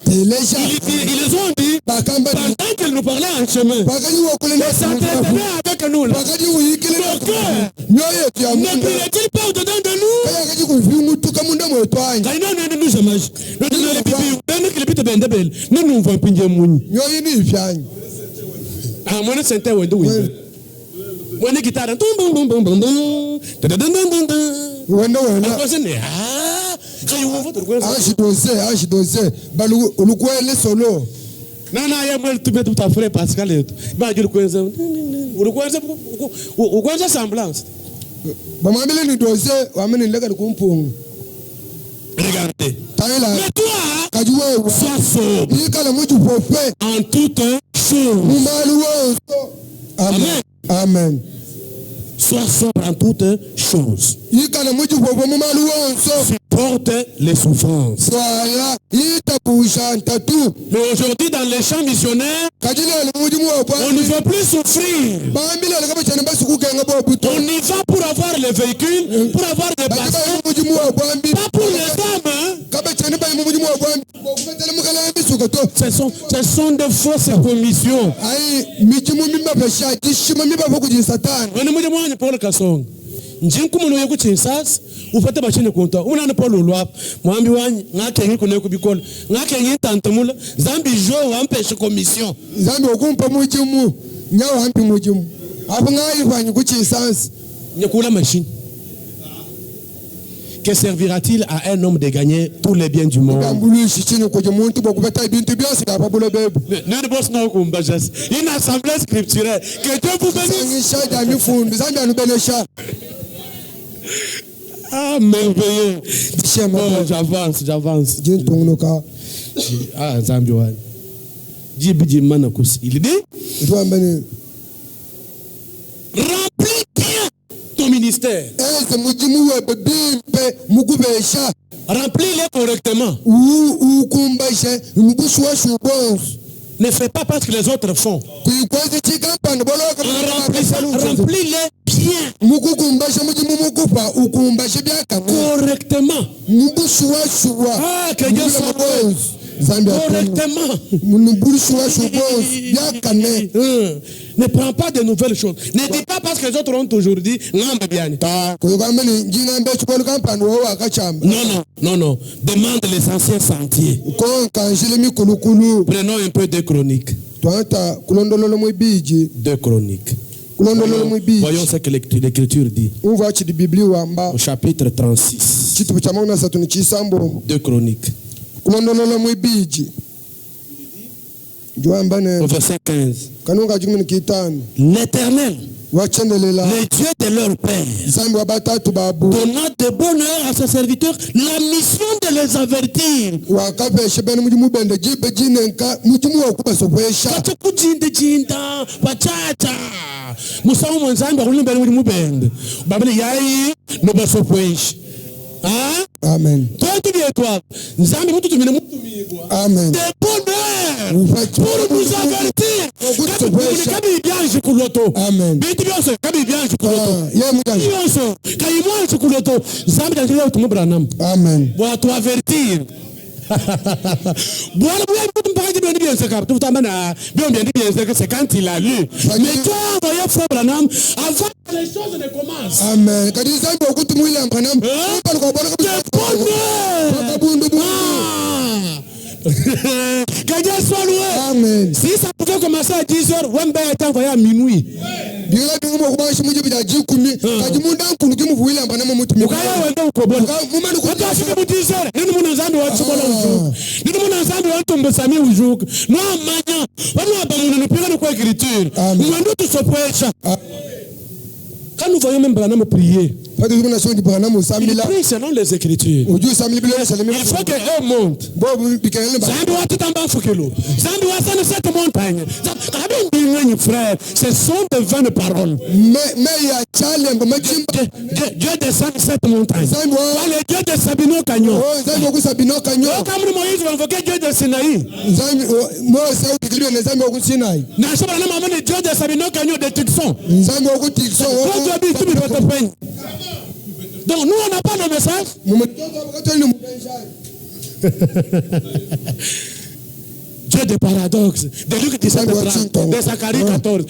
Ils ont dit, pendant qu'il nous parlait en chemin, ils s'entretenaient avec nous. Le cœur ne brûlait-il pas au-dedans de nous? Ah, moi, c'est un window. Moi, la guitare. Non, non, il y a moi tout à fait Pascal. Semblance. Regardez. Mais toi, sois sobre en toutes choses. Amen. Amen. Sois sobre en toutes choses. Supporte les souffrances. Mais aujourd'hui, dans les champs missionnaires, on ne veut plus souffrir. On y va pour avoir les véhicules, pour avoir des baskets, pas pour les hommes. Ce sont des fausses commissions. Njinkumu no kuchinsas ufate bachine konta unana Paul Lwa mwambi wanyi ngakengi kune kubikola ngakengi tantamula zambi jo wampeshe commission zambi okumpa mujimu nyawo hampi mujimu apo ngai vanyi kuchinsas nyakula machine. Que servira-t-il à un homme de gagner tous les biens du monde? Une assemblée scripturelle. Que Dieu vous bénisse. Ah, merveilleux. Oh, j'avance. Ah, Zambioan. Il dit, remplis bien ton ministère. Remplis-les correctement. Ne fais pas parce que les autres font. Remplis-les bien. Correctement. Ah, que Dieu soit correctement. Ne prends pas de nouvelles choses. Ne dis pas parce que les autres ont aujourd'hui. Non. Demande les anciens sentiers. Prenons un peu de chroniques. 2 Chroniques. Voyons ce que l'Écriture dit. Au chapitre 36. 2 Chroniques. Au verset 15. L'Éternel, le Dieu de leur père, donna de bonheur à ses serviteurs la mission de les avertir. Amen. Amen. Des bonheurs pour nous avertir. Amen. Amen. Pour t'avertir. C'est quand il a lu. Mais toi, voyez Frère Branham, avant que les choses ne commencent. Amen. Que Dieu soit loué. Amen. Si ça pouvait commencer à 10h, Wembe était envoyé à minuit. Quand nous voyons même Branham prier, il prie selon les Écritures. Il faut qu'eux montent. Frère, ce sont de vaines paroles. Dieu descend cette montagne. Le Dieu de Sabino Canyon. Comme Moïse va invoquer Dieu de Sinaï. Le Dieu de Sabino Canyon de Tucson. Donc nous on n'a pas de message. Dieu de paradoxe. De Luc 17, de Zacharie 14.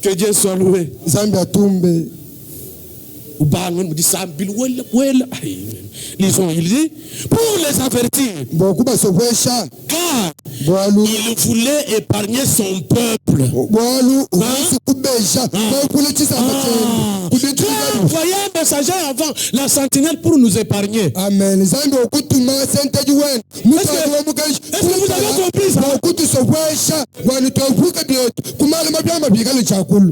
Que Dieu soit loué. Lisons, il dit, pour les avertir, car il voulait épargner son peuple. Dieu envoyait un messager avant la sentinelle pour nous épargner. Amen. Est-ce que vous avez compris ça?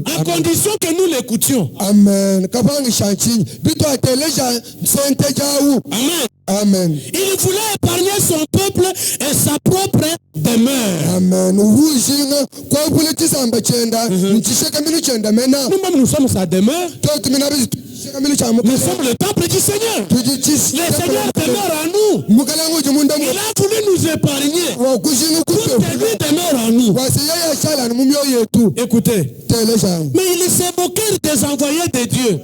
À condition que nous l'écoutions. Amen. Amen. Amen. Il voulait épargner son peuple et sa propre demeure. Amen. Nous-mêmes, nous sommes sa demeure. Nous sommes le temple du Seigneur. Le Seigneur demeure en nous. Il a voulu nous épargner. Tout lui demeure en nous. Écoutez. Mais il s'est moqué des envoyés de Dieu.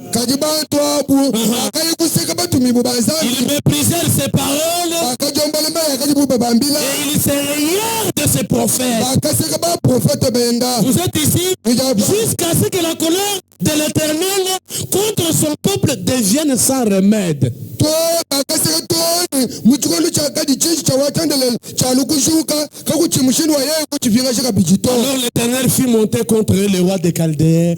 Il méprisait ses paroles. Et il s'est riait de ses prophètes. Vous êtes ici jusqu'à ce que la colère de l'Éternel contre son peuple devienne sans remède. Alors l'Éternel fit monter contre eux le roi des Chaldéens.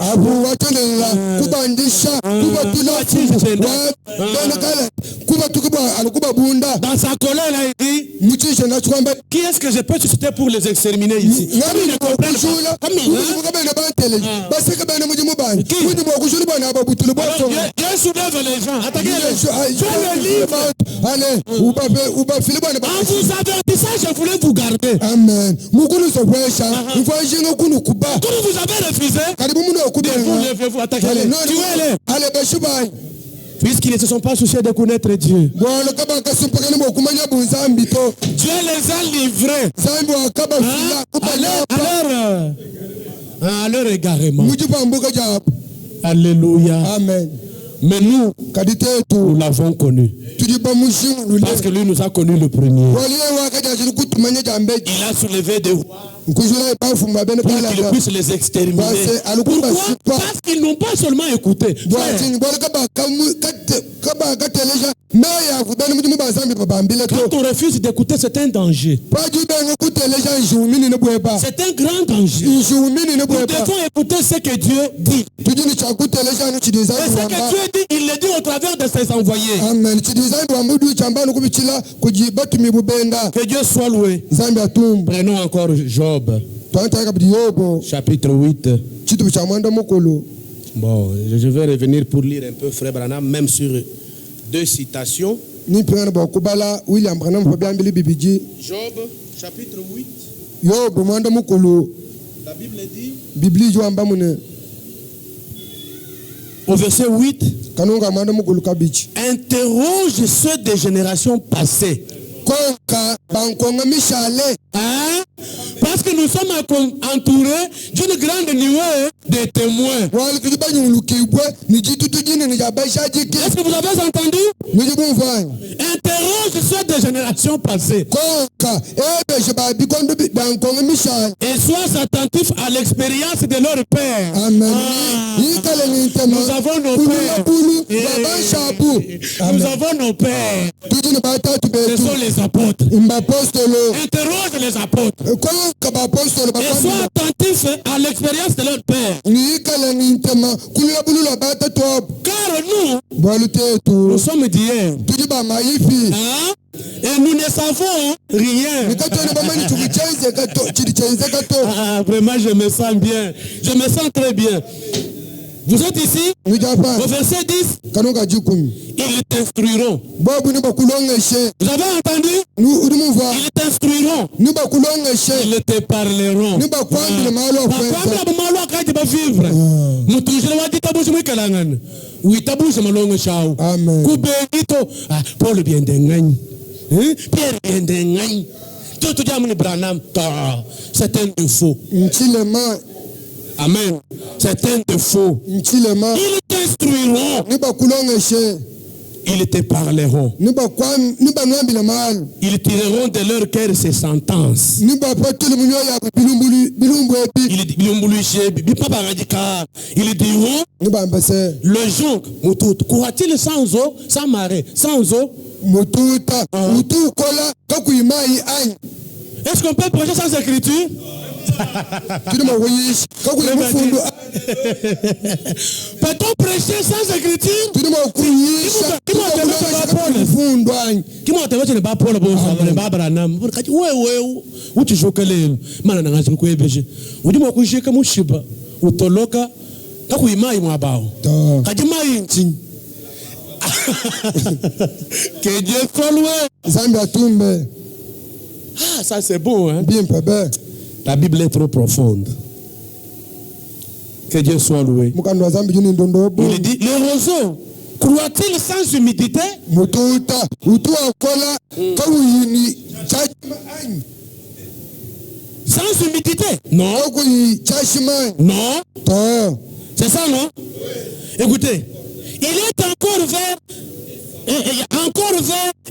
Dans sa colère, il dit, qui est-ce que je peux susciter pour les exterminer ici? Dieu soulève les gens. Attaquez les gens. Le livre. En vous avertissant, je voulais vous garder. Amen. Comme vous avez refusé, levez-vous, attaquez-les. Tuez-les. Puisqu'ils ne se sont pas souciés de connaître Dieu. Dieu les a livrés. Alors, à leur égarement. Alléluia. Amen. Mais nous l'avons connu. Parce que lui nous a connu le premier. Il a soulevé des rois pour qu'ils puissent les exterminer. Pourquoi? Parce qu'ils n'ont pas seulement écouté. Quand on refuse d'écouter, c'est un danger. C'est un grand danger. Nous devons écouter ce que Dieu dit. Et ce que Dieu dit, il le dit au travers de ses envoyés. Amen. Que Dieu soit loué. Prenons encore Job. Chapitre 8. Bon, je vais revenir pour lire un peu Frère Branham, même sur 2 citations. Job, chapitre 8. La Bible dit, au verset 8, interroge ceux des générations passées. Hein? Parce que nous sommes entourés d'une grande nuée de témoins. Est-ce que vous avez entendu? Interroge ceux des générations passées. Et sois attentif à l'expérience de leur père. Amen. Nous avons nos pères. Nous avons nos pères. Ce sont les apôtres. Interroge les apôtres. Et sois attentif à l'expérience de leur père. Car nous sommes d'hier. Hein? Et nous ne savons rien. Vraiment, je me sens bien. Je me sens très bien. Vous êtes ici? Au verset 10. Ils t'instruiront. Vous avez entendu? Ils t'instruiront. Ils te parleront. Paul bien d'engagner. Pierre bien d'engagner. C'est un défaut. Amen. C'est un défaut. Ils t'instruiront. Ils te parleront. Ils tireront de leur cœur ces sentences. Ils diront, le jonc, courra-t-il sans eau, sans marée, sans eau? Est-ce qu'on peut prêcher sans écriture? Peut-on prêcher sans écriture? Que Dieu soit loué. Ah, ça c'est beau, hein? Bien, papa. La Bible est trop profonde. Que Dieu soit loué. Il dit, le roseau, croit-il sans humidité? Sans humidité? Non. Non. C'est ça, non? Écoutez, il est encore vert.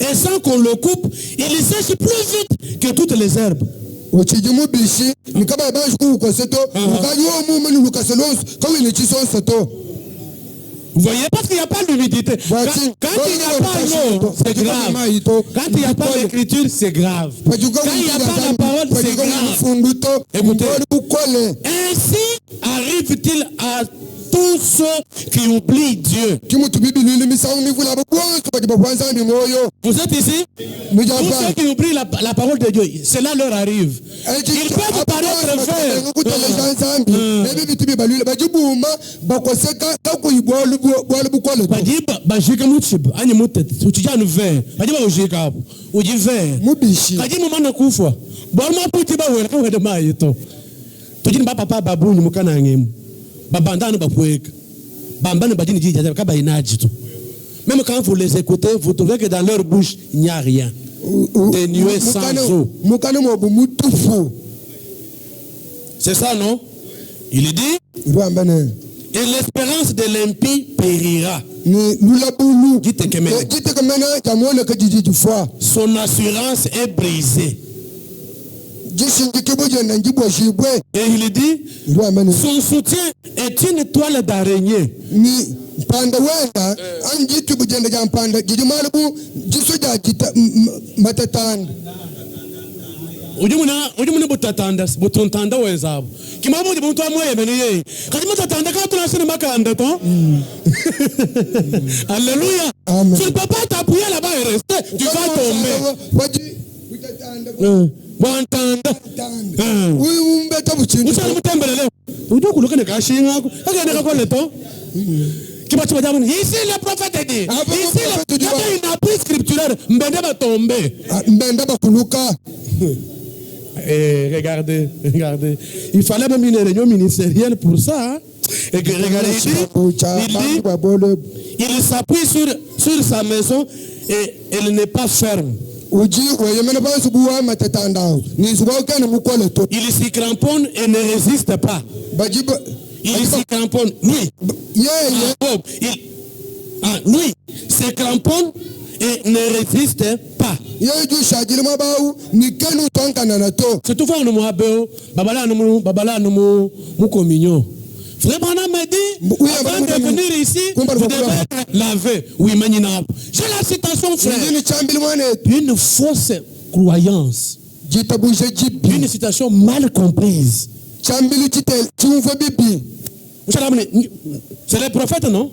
Et sans qu'on le coupe, il sèche plus vite que toutes les herbes. Vous voyez, parce qu'il n'y a pas d'humidité. Quand il n'y a pas l'eau, c'est grave. Quand il n'y a pas l'écriture, c'est grave. Quand il n'y a pas la parole, c'est grave. Écoutez, ainsi arrive-t-il à tous ceux qui oublient Dieu. Vous êtes ici? Tous ceux qui oublient la parole de Dieu, cela leur arrive. Ils peuvent paraître verts. Même quand vous les écoutez, vous trouvez que dans leur bouche, il n'y a rien. Des nuées sans eau. C'est ça, non? Il dit, et l'espérance de l'impie périra. Son assurance est brisée. Et il dit, son soutien est une toile d'araignée. Ujumuna butatanda butuntanda wezabo kimabu de muntu amwe yemeneye kati mutatanda ka tunasene makanda to Alléluia. Tu ne peux pas t'appuyer là-bas et rester, tu vas tomber. Bantanda usana mutembelele uduku lokene kashinga ko akene ko leto kibachi badamu ici le prophète dit ici il y a une appui scripturaire mbende ba tomber mbende ba kuluka. Et regardez, il fallait même une réunion ministérielle pour ça. Hein? Et que regardez, il s'appuie sur sa maison et elle n'est pas ferme. Il s'y cramponne et ne résiste pas. Il s'y cramponne, lui. Lui se cramponne et ne résiste pas. C'est tout fois nous m'abeo, babala nous communion. Frère Branham m'a dit, avant de venir ici, vous devez être lavé. Oui, maintenant. J'ai la citation, frère. Une fausse croyance. Une citation mal comprise. C'est le prophète, non?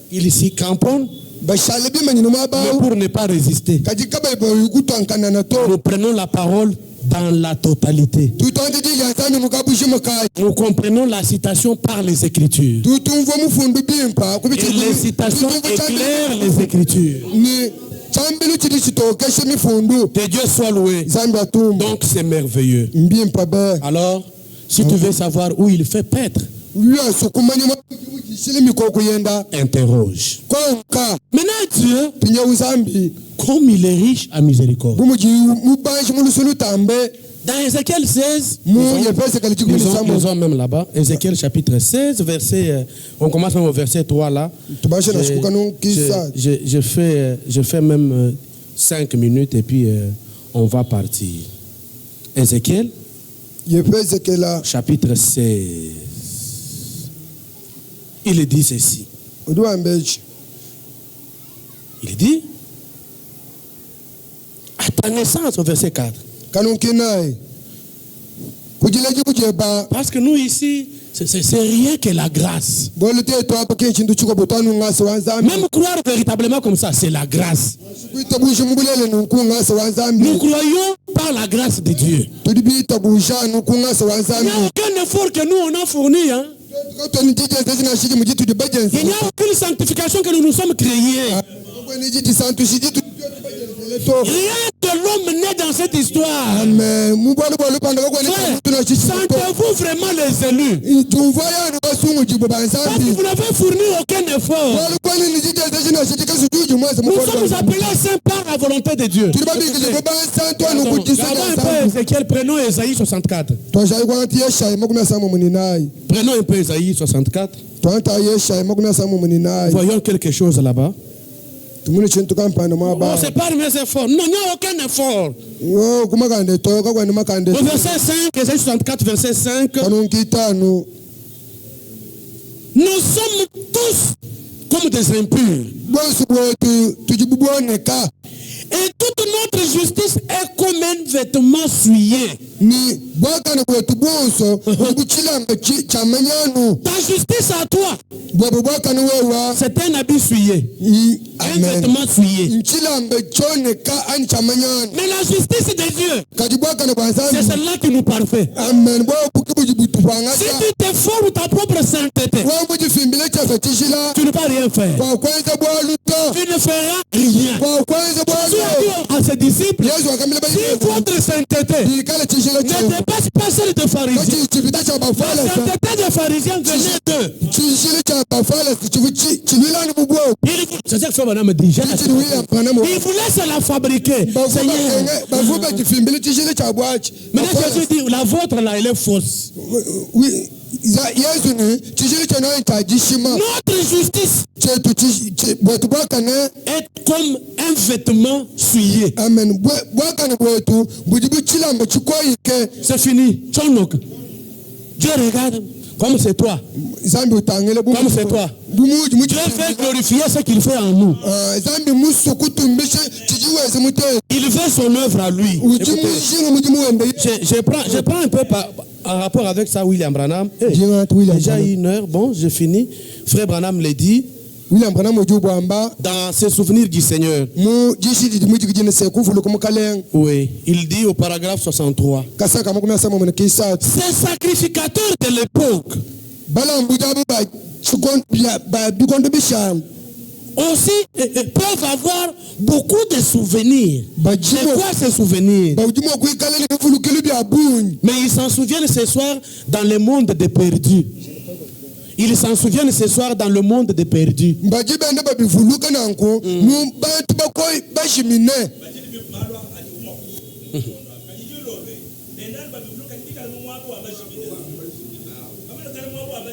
Il s'y cramponne. Mais pour ne pas résister, nous prenons la parole dans la totalité. Nous comprenons la citation par les Écritures. Et les citations éclairent les Écritures. Que Dieu soit loué. Donc c'est merveilleux. Alors, si tu veux savoir où il fait paître, interroge. Maintenant Dieu, comme il est riche à miséricorde, dans Ézéchiel 16, nous sommes même là-bas, Ézéchiel chapitre 16, verset, on commence même au verset 3 là. Je fais même 5 minutes et puis on va partir. Ézéchiel chapitre 16. Il dit ceci. Il dit, à ta naissance, au verset 4. Parce que nous ici, c'est rien que la grâce. Même croire véritablement comme ça, c'est la grâce. Nous croyons par la grâce de Dieu. Il n'y a aucun effort que nous on a fourni. Hein? Il n'y a aucune sanctification que nous nous sommes créés. Rien que l'homme né dans cette histoire. Sentez-vous vraiment les élus? Parce que vous n'avez fourni aucun effort. Nous sommes appelés saints par la volonté de Dieu. Regardons un peu Ézéchiel, prenons Ésaïe 64. Prenons un peu Ésaïe 64. Voyons quelque chose là-bas. On sépare mes efforts. Non, il n'y a aucun effort. Au verset 5, Ésaïe 64, verset 5. Nous sommes tous comme des impurs. Et toute notre justice est comme un vêtement souillé. Ta justice à toi, c'est un habit souillé. Un vêtement souillé. Mais la justice de Dieu, c'est celle-là qui nous parfait. Si tu t'efforces ta propre sainteté, tu ne peux rien faire. tu ne feras rien. Jésus a dit à ses disciples, si votre sainteté ne dépasse pas celle des pharisiens, la sainteté des pharisiens venait d'eux. C'est-à-dire que frère Branham dit, il vous laisse la fabriquer. Maintenant Jésus dit, la vôtre là, elle est fausse. Notre justice est comme un vêtement souillé. Amen. C'est fini. Dieu regarde comme c'est toi. Comme c'est toi. Dieu fait glorifier ce qu'il fait en nous. Il fait son œuvre à lui. Je prends un peu en rapport avec ça, William Branham. Déjà 1 heure, bon, j'ai fini. Frère Branham l'a dit. Dans ses souvenirs du Seigneur. Oui, il dit au paragraphe 63. Ces sacrificateurs de l'époque aussi peuvent avoir beaucoup de souvenirs. C'est quoi ces souvenirs? Mais ils s'en souviennent ce soir dans le monde des perdus. Ils s'en souviennent ce soir dans le monde des perdus.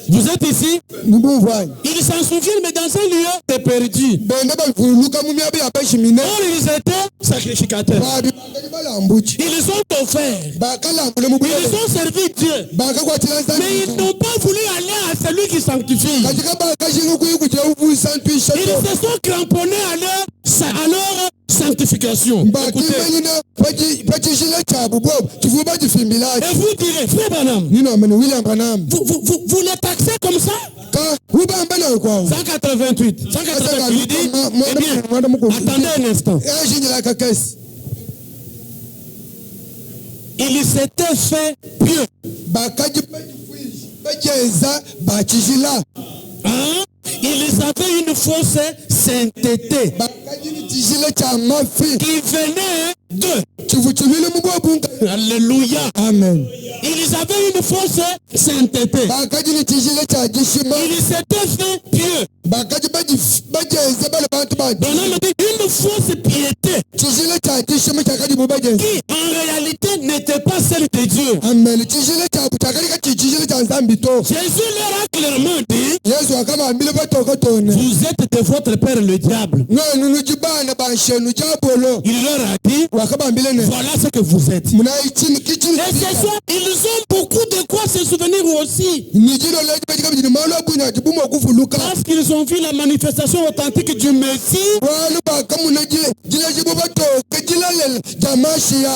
Vous êtes ici? Ils s'en souviennent, mais dans un lieu de perdu. Or, ils étaient sacrificateurs. Ils ont offert. Ils ont servi Dieu. Mais ils n'ont pas voulu aller à celui qui sanctifie. Ils se sont cramponnés à leur sanctification. Écoutez. Et vous direz, frère Branham, vous les taxez comme ça? 188. Il dit, eh bien, attendez un instant. Il s'était fait pieux. Hein? Ils avaient une fausse sainteté qui venait d'eux. Alléluia. Amen. Ils avaient une fausse sainteté. Ils s'étaient fait pieux. Branham dit une fausse piété qui en réalité n'était pas celle de Dieu. Jésus leur a clairement dit, vous êtes de votre père le diable. Il leur a dit, voilà ce que vous êtes. Et ce soir, ils ont beaucoup de quoi se souvenir aussi. Parce qu'ils ont vu la manifestation authentique du Messie.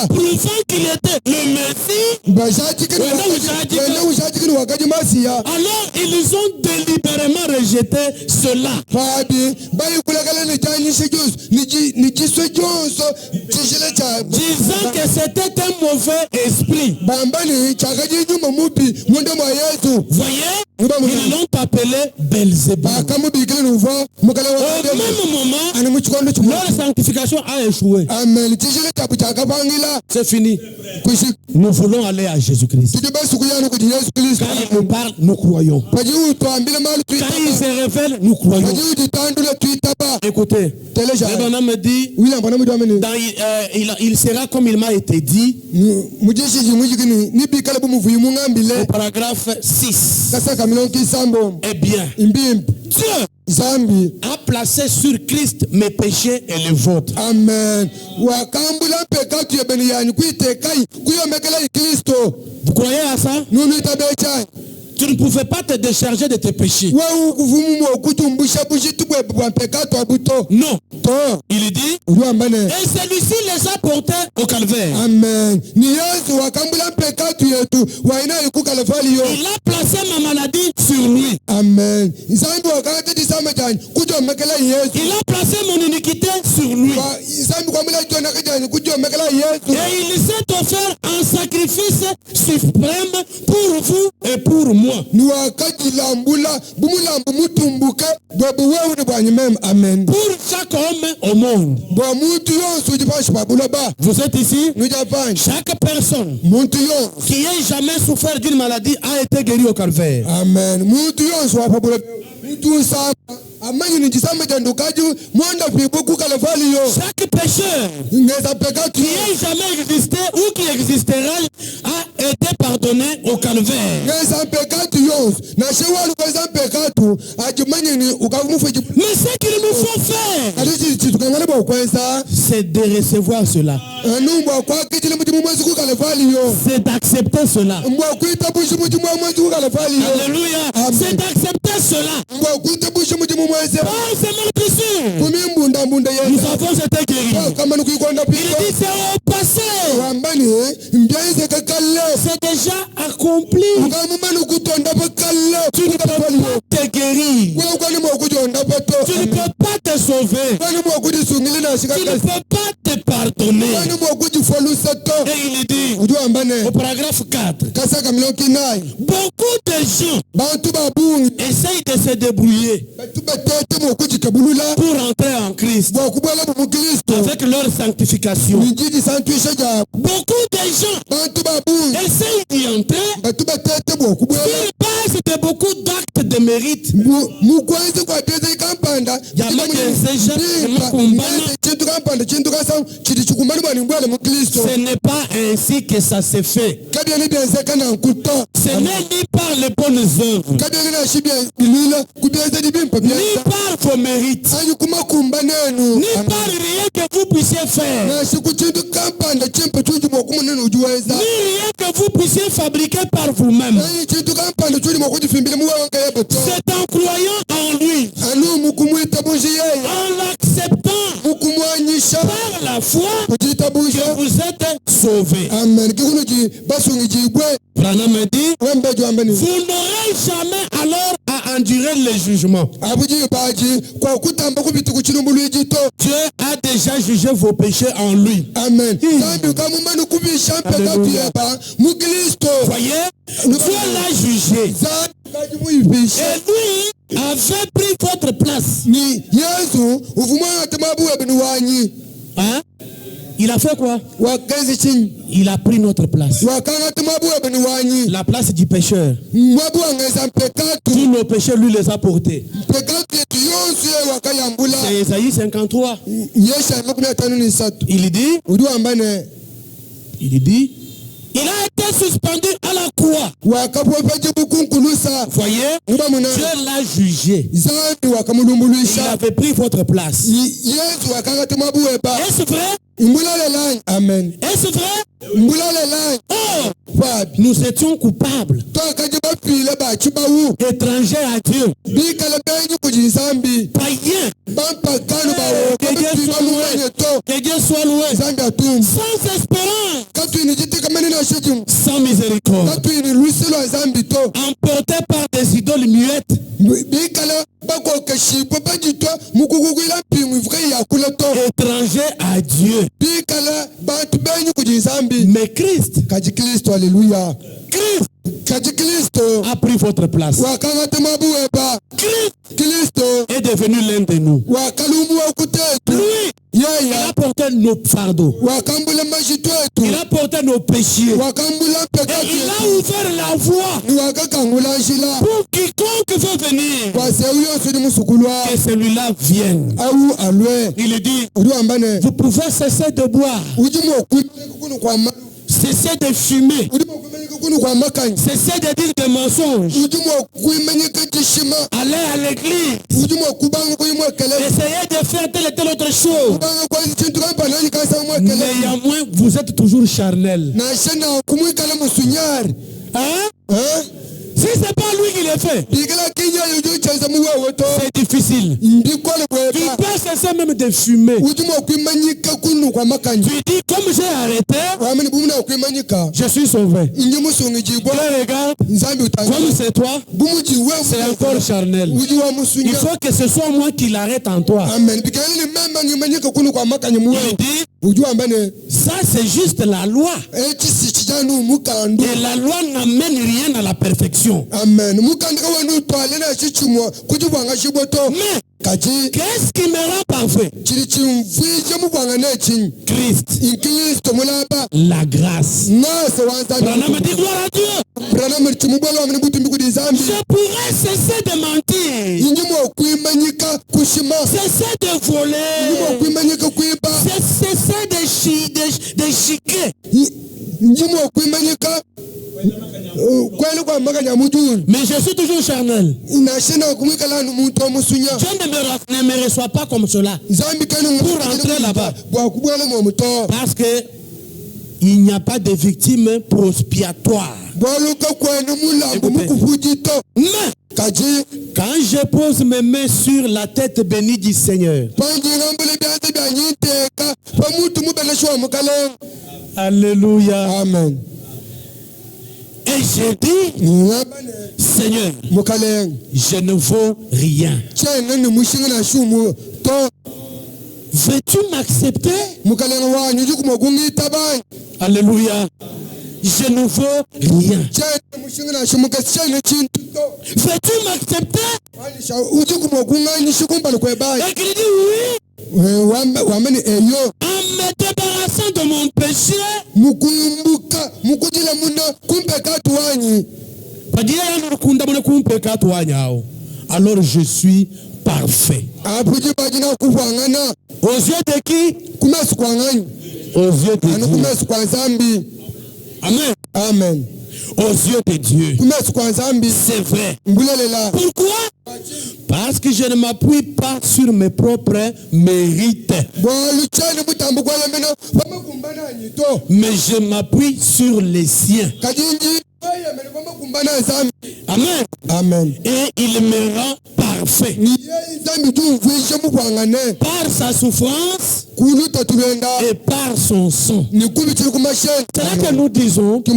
Prouvant qu'il était le Messie. Alors ils ont délibérément rejeté cela. Disant que c'était un mauvais esprit. Voyez, ils l'ont appelé Belzébuth. Au même moment, leur sanctification a échoué. C'est fini. Nous voulons aller à Jésus-Christ. Quand il nous parle, nous croyons. Quand il se révèle, nous croyons. Écoutez, le bonhomme me dit, il sera comme il m'a été dit, au paragraphe 6. Eh bien, Dieu a placé sur Christ mes péchés et les vôtres. Amen. Vous croyez à ça? Tu ne pouvais pas te décharger de tes péchés. Non. Il dit, et celui-ci les a portés au calvaire. Amen. Il a placé ma maladie sur lui. Amen. Il a placé mon iniquité sur lui. Et il s'est offert un sacrifice suprême pour vous et pour moi. moi. Amen. Pour chaque homme au monde. Vous êtes ici? Chaque personne qui ait jamais souffert d'une maladie a été guérie au calvaire. Amen. Chaque pécheur qui ait jamais existé ou qui existera a été pardonné au calvaire. Mais ce qu'il nous faut faire, c'est de recevoir cela. C'est d'accepter cela. Alléluia. C'est d'accepter cela. Par ces meurtrissures, nous avons été guéris. Il dit c'est au passé. C'est déjà accompli. Tu ne peux pas te guérir. Tu ne peux pas te sauver. Tu ne peux pas te pardonner. Et il dit au paragraphe 4, beaucoup de gens essayent de se débrouiller pour entrer en Christ avec leur sanctification. Beaucoup de gens essayent d'y entrer sur base de beaucoup d'actes de mérite. Ce n'est pas ainsi que ça se fait. Ce n'est ni par les bonnes œuvres, ni par vos mérites, ni par rien que vous puissiez faire, ni rien que vous puissiez fabriquer par vous-même. C'est en croyant en lui, en l'acceptant par la foi, que vous êtes sauvés. Branham me dit, vous n'aurez jamais alors à endurer le jugement. Dieu a déjà jugé vos péchés en lui. Amen. Voyez, Dieu l'a jugé. Et lui avait pris votre place. Hein? Il a fait quoi? Il a pris notre place. La place du pécheur. Tous nos péchés, lui les a portés. C'est Ésaïe 53. Il dit, il a été suspendu à la croix. Voyez, Dieu l'a jugé. Il avait pris votre place. Est-ce vrai? Amen. Est-ce vrai? Oh, nous étions coupables, étrangers à Dieu, païens. Que Dieu soit loué. Sans espérance, sans miséricorde, emportés par des idoles muettes, étrangers à Dieu. Mais Christ, alléluia. Christ a pris votre place. Christ est devenu l'un de nous. Lui, il a porté nos fardeaux. Il a porté nos péchés. Et il a ouvert la voie pour quiconque veut venir, que celui-là vienne. Il dit, vous pouvez cesser de boire, cesser de fumer, cessez de dire des mensonges, allez à l'église, essayez de faire telle et telle autre chose. Néanmoins, vous êtes toujours charnel. Hein? Si c'est pas lui qui le fait, c'est difficile. Tu peux cesser même de fumer. Tu dis, comme j'ai arrêté, je suis sauvé. Regarde, comme c'est toi, c'est encore charnel. Il faut que ce soit moi qui l'arrête en toi. Il dit, Ça, c'est juste la loi. Et la loi n'amène rien à la perfection. Amen. Mais qu'est-ce qui me rend parfait? Christ. La grâce. Branham dit gloire à Dieu. Je pourrais cesser de mentir. Cesser de voler. Cesser de chiquer. Mais je suis toujours charnel. Dieu ne me reçoit pas comme cela pour rentrer là-bas. Parce que il n'y a pas de victime prospiatoire. Mais quand je pose mes mains sur la tête bénie du Seigneur, alléluia, amen. Et je dis, Seigneur, je ne vaux rien. Veux-tu m'accepter? Alléluia. Je ne vaux rien. Veux-tu m'accepter? Et qu'il dit oui. En me débarrassant de mon péché, alors je suis parfait. Aux yeux de qui? Aux yeux de Dieu. Amen. Amen. Aux yeux de Dieu. C'est vrai. Pourquoi? Parce que je ne m'appuie pas sur mes propres mérites. Mais je m'appuie sur les siens. Amen. Amen. Et il me rend parfait. Par sa souffrance et par son sang. C'est là que nous disons, quand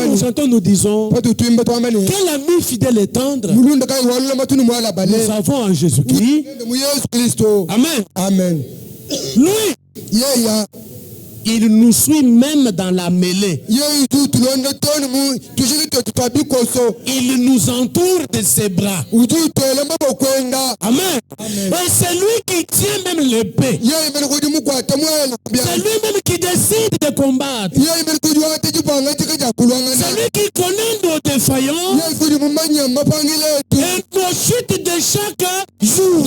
nous chantons, nous disons, quel ami fidèle et tendre nous avons en Jésus-Christ. Amen. Amen. Lui, il nous suit même dans la mêlée. Il nous entoure de ses bras. Amen. Et c'est lui qui tient même l'épée. C'est lui-même qui décide de combattre. C'est lui qui connaît nos défaillances et nos chutes de chaque jour. C'est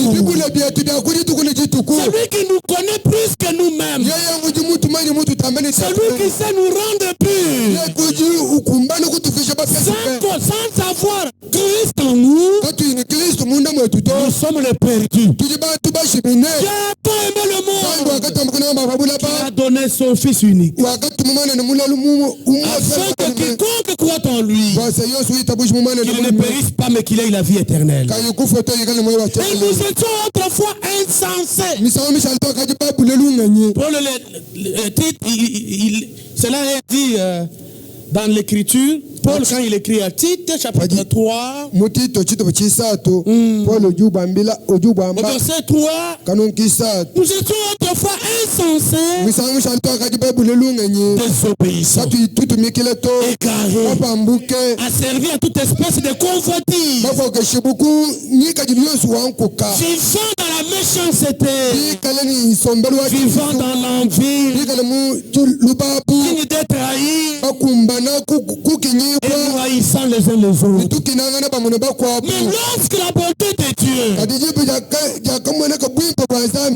lui qui nous connaît plus que nous-mêmes. C'est lui qui sait nous rendre purs. Sans savoir Christ en nous, nous sommes les perdus. Dieu a tant aimé le monde qu'il a donné son Fils unique, afin que quiconque croit en lui, qu'il ne périsse pas mais qu'il ait la vie éternelle. Et nous étions autrefois insensés. Pour le titre, cela est dit dans l'écriture. Paul, quand il écrit à Tite, chapitre 3, au verset 3, nous étions autrefois insensés, désobéissants, égarés, à servir à toute espèce de convoitise, vivant dans la méchanceté, vivant dans l'envie, digne d'être haïs, et nous haïssant les uns les autres. Mais lorsque la bonté de Dieu,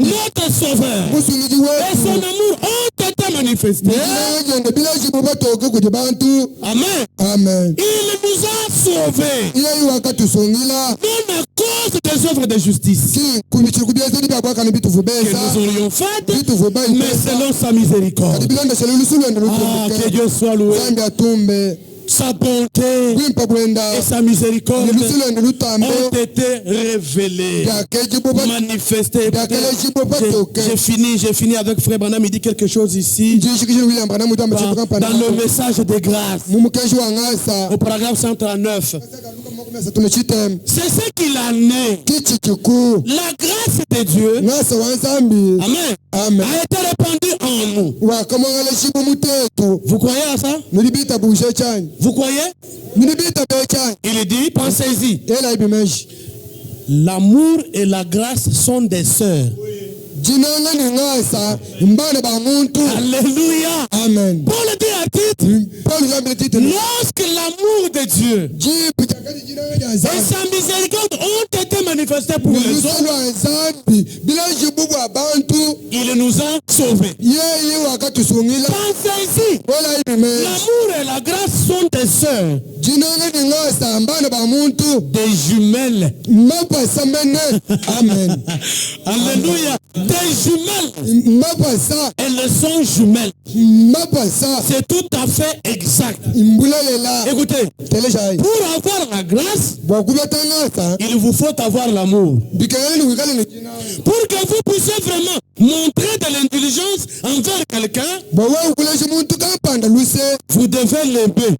notre Sauveur, et son amour ont été manifestés, amen, il nous a sauvés, non à cause des œuvres de justice que nous aurions faites, mais selon sa miséricorde. Ah, que Dieu soit loué. Sa bonté et sa miséricorde ont été révélées, manifestées. J'ai fini avec Frère Branham. Il dit quelque chose ici dans le message de grâce au paragraphe 139. C'est ce qu'il a né. La grâce de Dieu, amen, a été répandue en nous. Vous croyez à ça? Vous croyez? Il dit, pensez-y. L'amour et la grâce sont des sœurs. Alléluia. Amen. Paul dit à titre, lorsque l'amour de Dieu et sa miséricorde ont été manifestés pour les hommes, il nous a sauvés. Pensez-y, l'amour et la grâce sont des sœurs, des jumelles. Amen. Alléluia. Des jumelles. Elles sont jumelles. C'est tout à fait exact. Écoutez, pour avoir la grâce, il vous faut avoir l'amour. Pour que vous puissiez vraiment montrer de l'intelligence envers quelqu'un, vous devez l'aimer.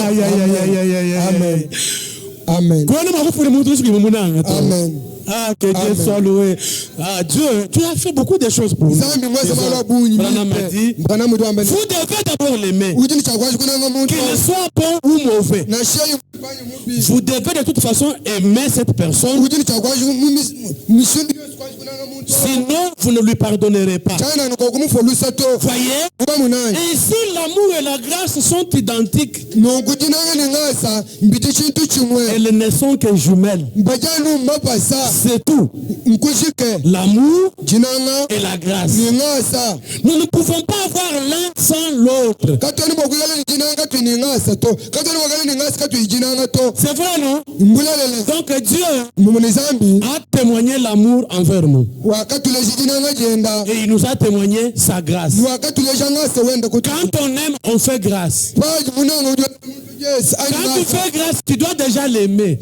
Aïe, aïe, aïe, aïe, aïe, aïe. Amen. Amen. Ah, que Dieu soit loué. Ah, Dieu, tu as fait beaucoup de choses pour nous. Branham m'a dit, vous devez d'abord l'aimer. Qu'il soit bon ou mauvais. Vous devez de toute façon aimer cette personne. Sinon, vous ne lui pardonnerez pas. Voyez? Ainsi, l'amour et la grâce sont identiques. Elles ne sont que jumelles. C'est tout. L'amour et la grâce. Nous ne pouvons pas avoir l'un sans l'autre. C'est vrai, non? Donc Dieu a témoigné l'amour envers nous. Et il nous a témoigné sa grâce. Quand on aime, on fait grâce. Quand tu fais grâce, tu dois déjà l'aimer.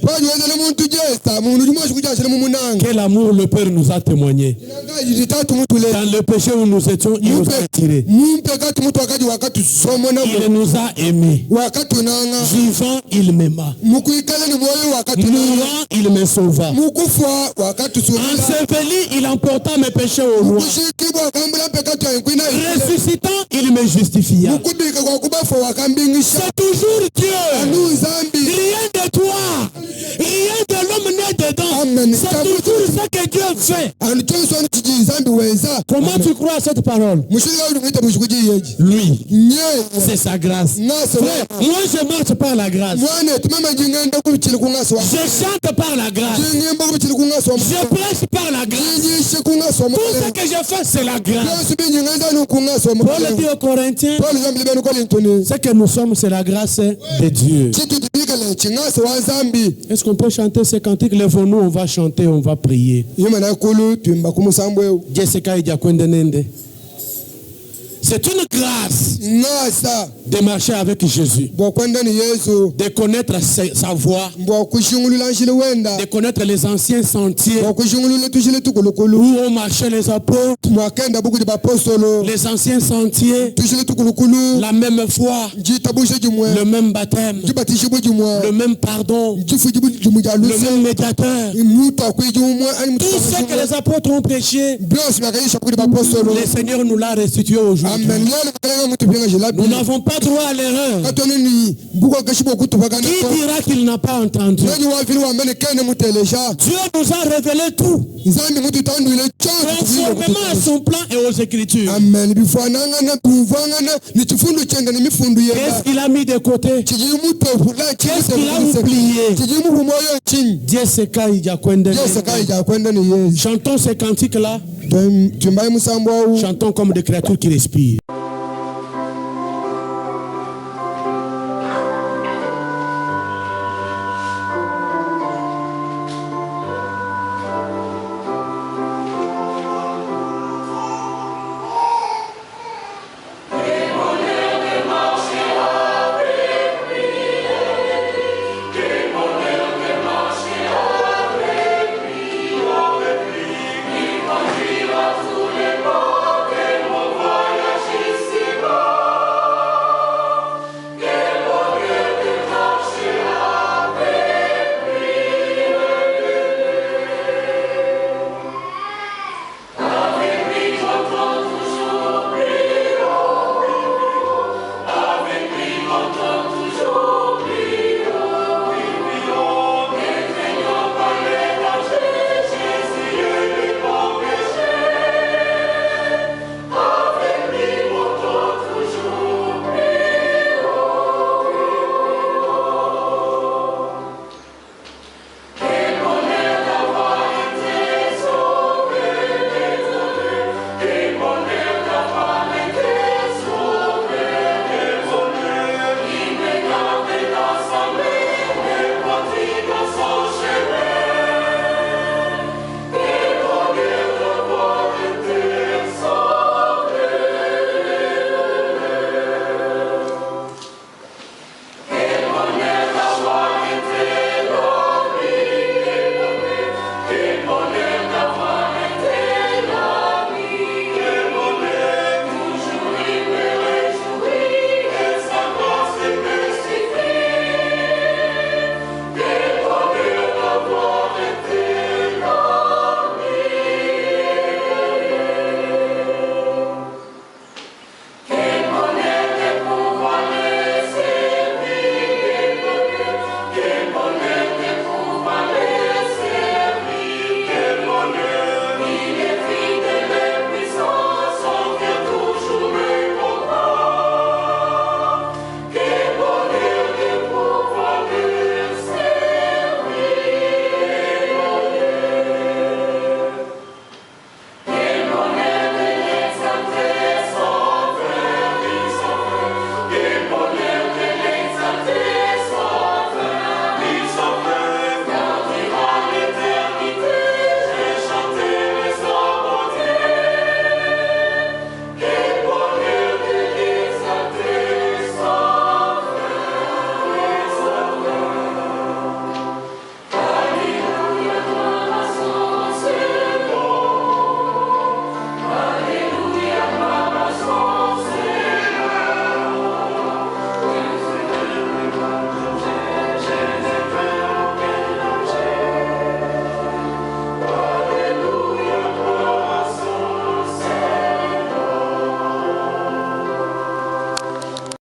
Quel amour le Père nous a témoigné. Dans le péché où nous étions, il nous a attirés. Il nous a aimés. Vivant, il m'aima. Mourant, il me sauva. Enseveli, il emporta mes péchés au loin. Ressuscitant, il me justifia. C'est toujours Dieu. Rien de toi. Rien de l'homme né dedans. C'est toujours ce que Dieu fait. Comment tu crois à cette parole? Lui, c'est sa grâce. Frère, moi je marche par la grâce. Je chante par la grâce. Je prêche par la grâce. Tout ce que je fais, c'est la grâce. Paul dit aux Corinthiens, ce que nous sommes, c'est la grâce de Dieu. Est-ce qu'on peut chanter ces cantiques? Lèvons-nous, on va chanter, on va prier. C'est une grâce de marcher avec Jésus, de connaître sa voix, de connaître les anciens sentiers où ont marché les apôtres, les anciens sentiers, la même foi, le même baptême, le même pardon, le même médiateur. Tout ce que les apôtres ont prêché, le Seigneur nous l'a restitué aujourd'hui. Nous n'avons pas droit à l'erreur. Qui dira qu'il n'a pas entendu? Dieu nous a révélé tout, conformément à son plan et aux Écritures. Qu'est-ce qu'il a mis de côté? Qu'est-ce qu'il a oublié? Chantons ces cantiques-là. Chantons comme des créatures qui respirent.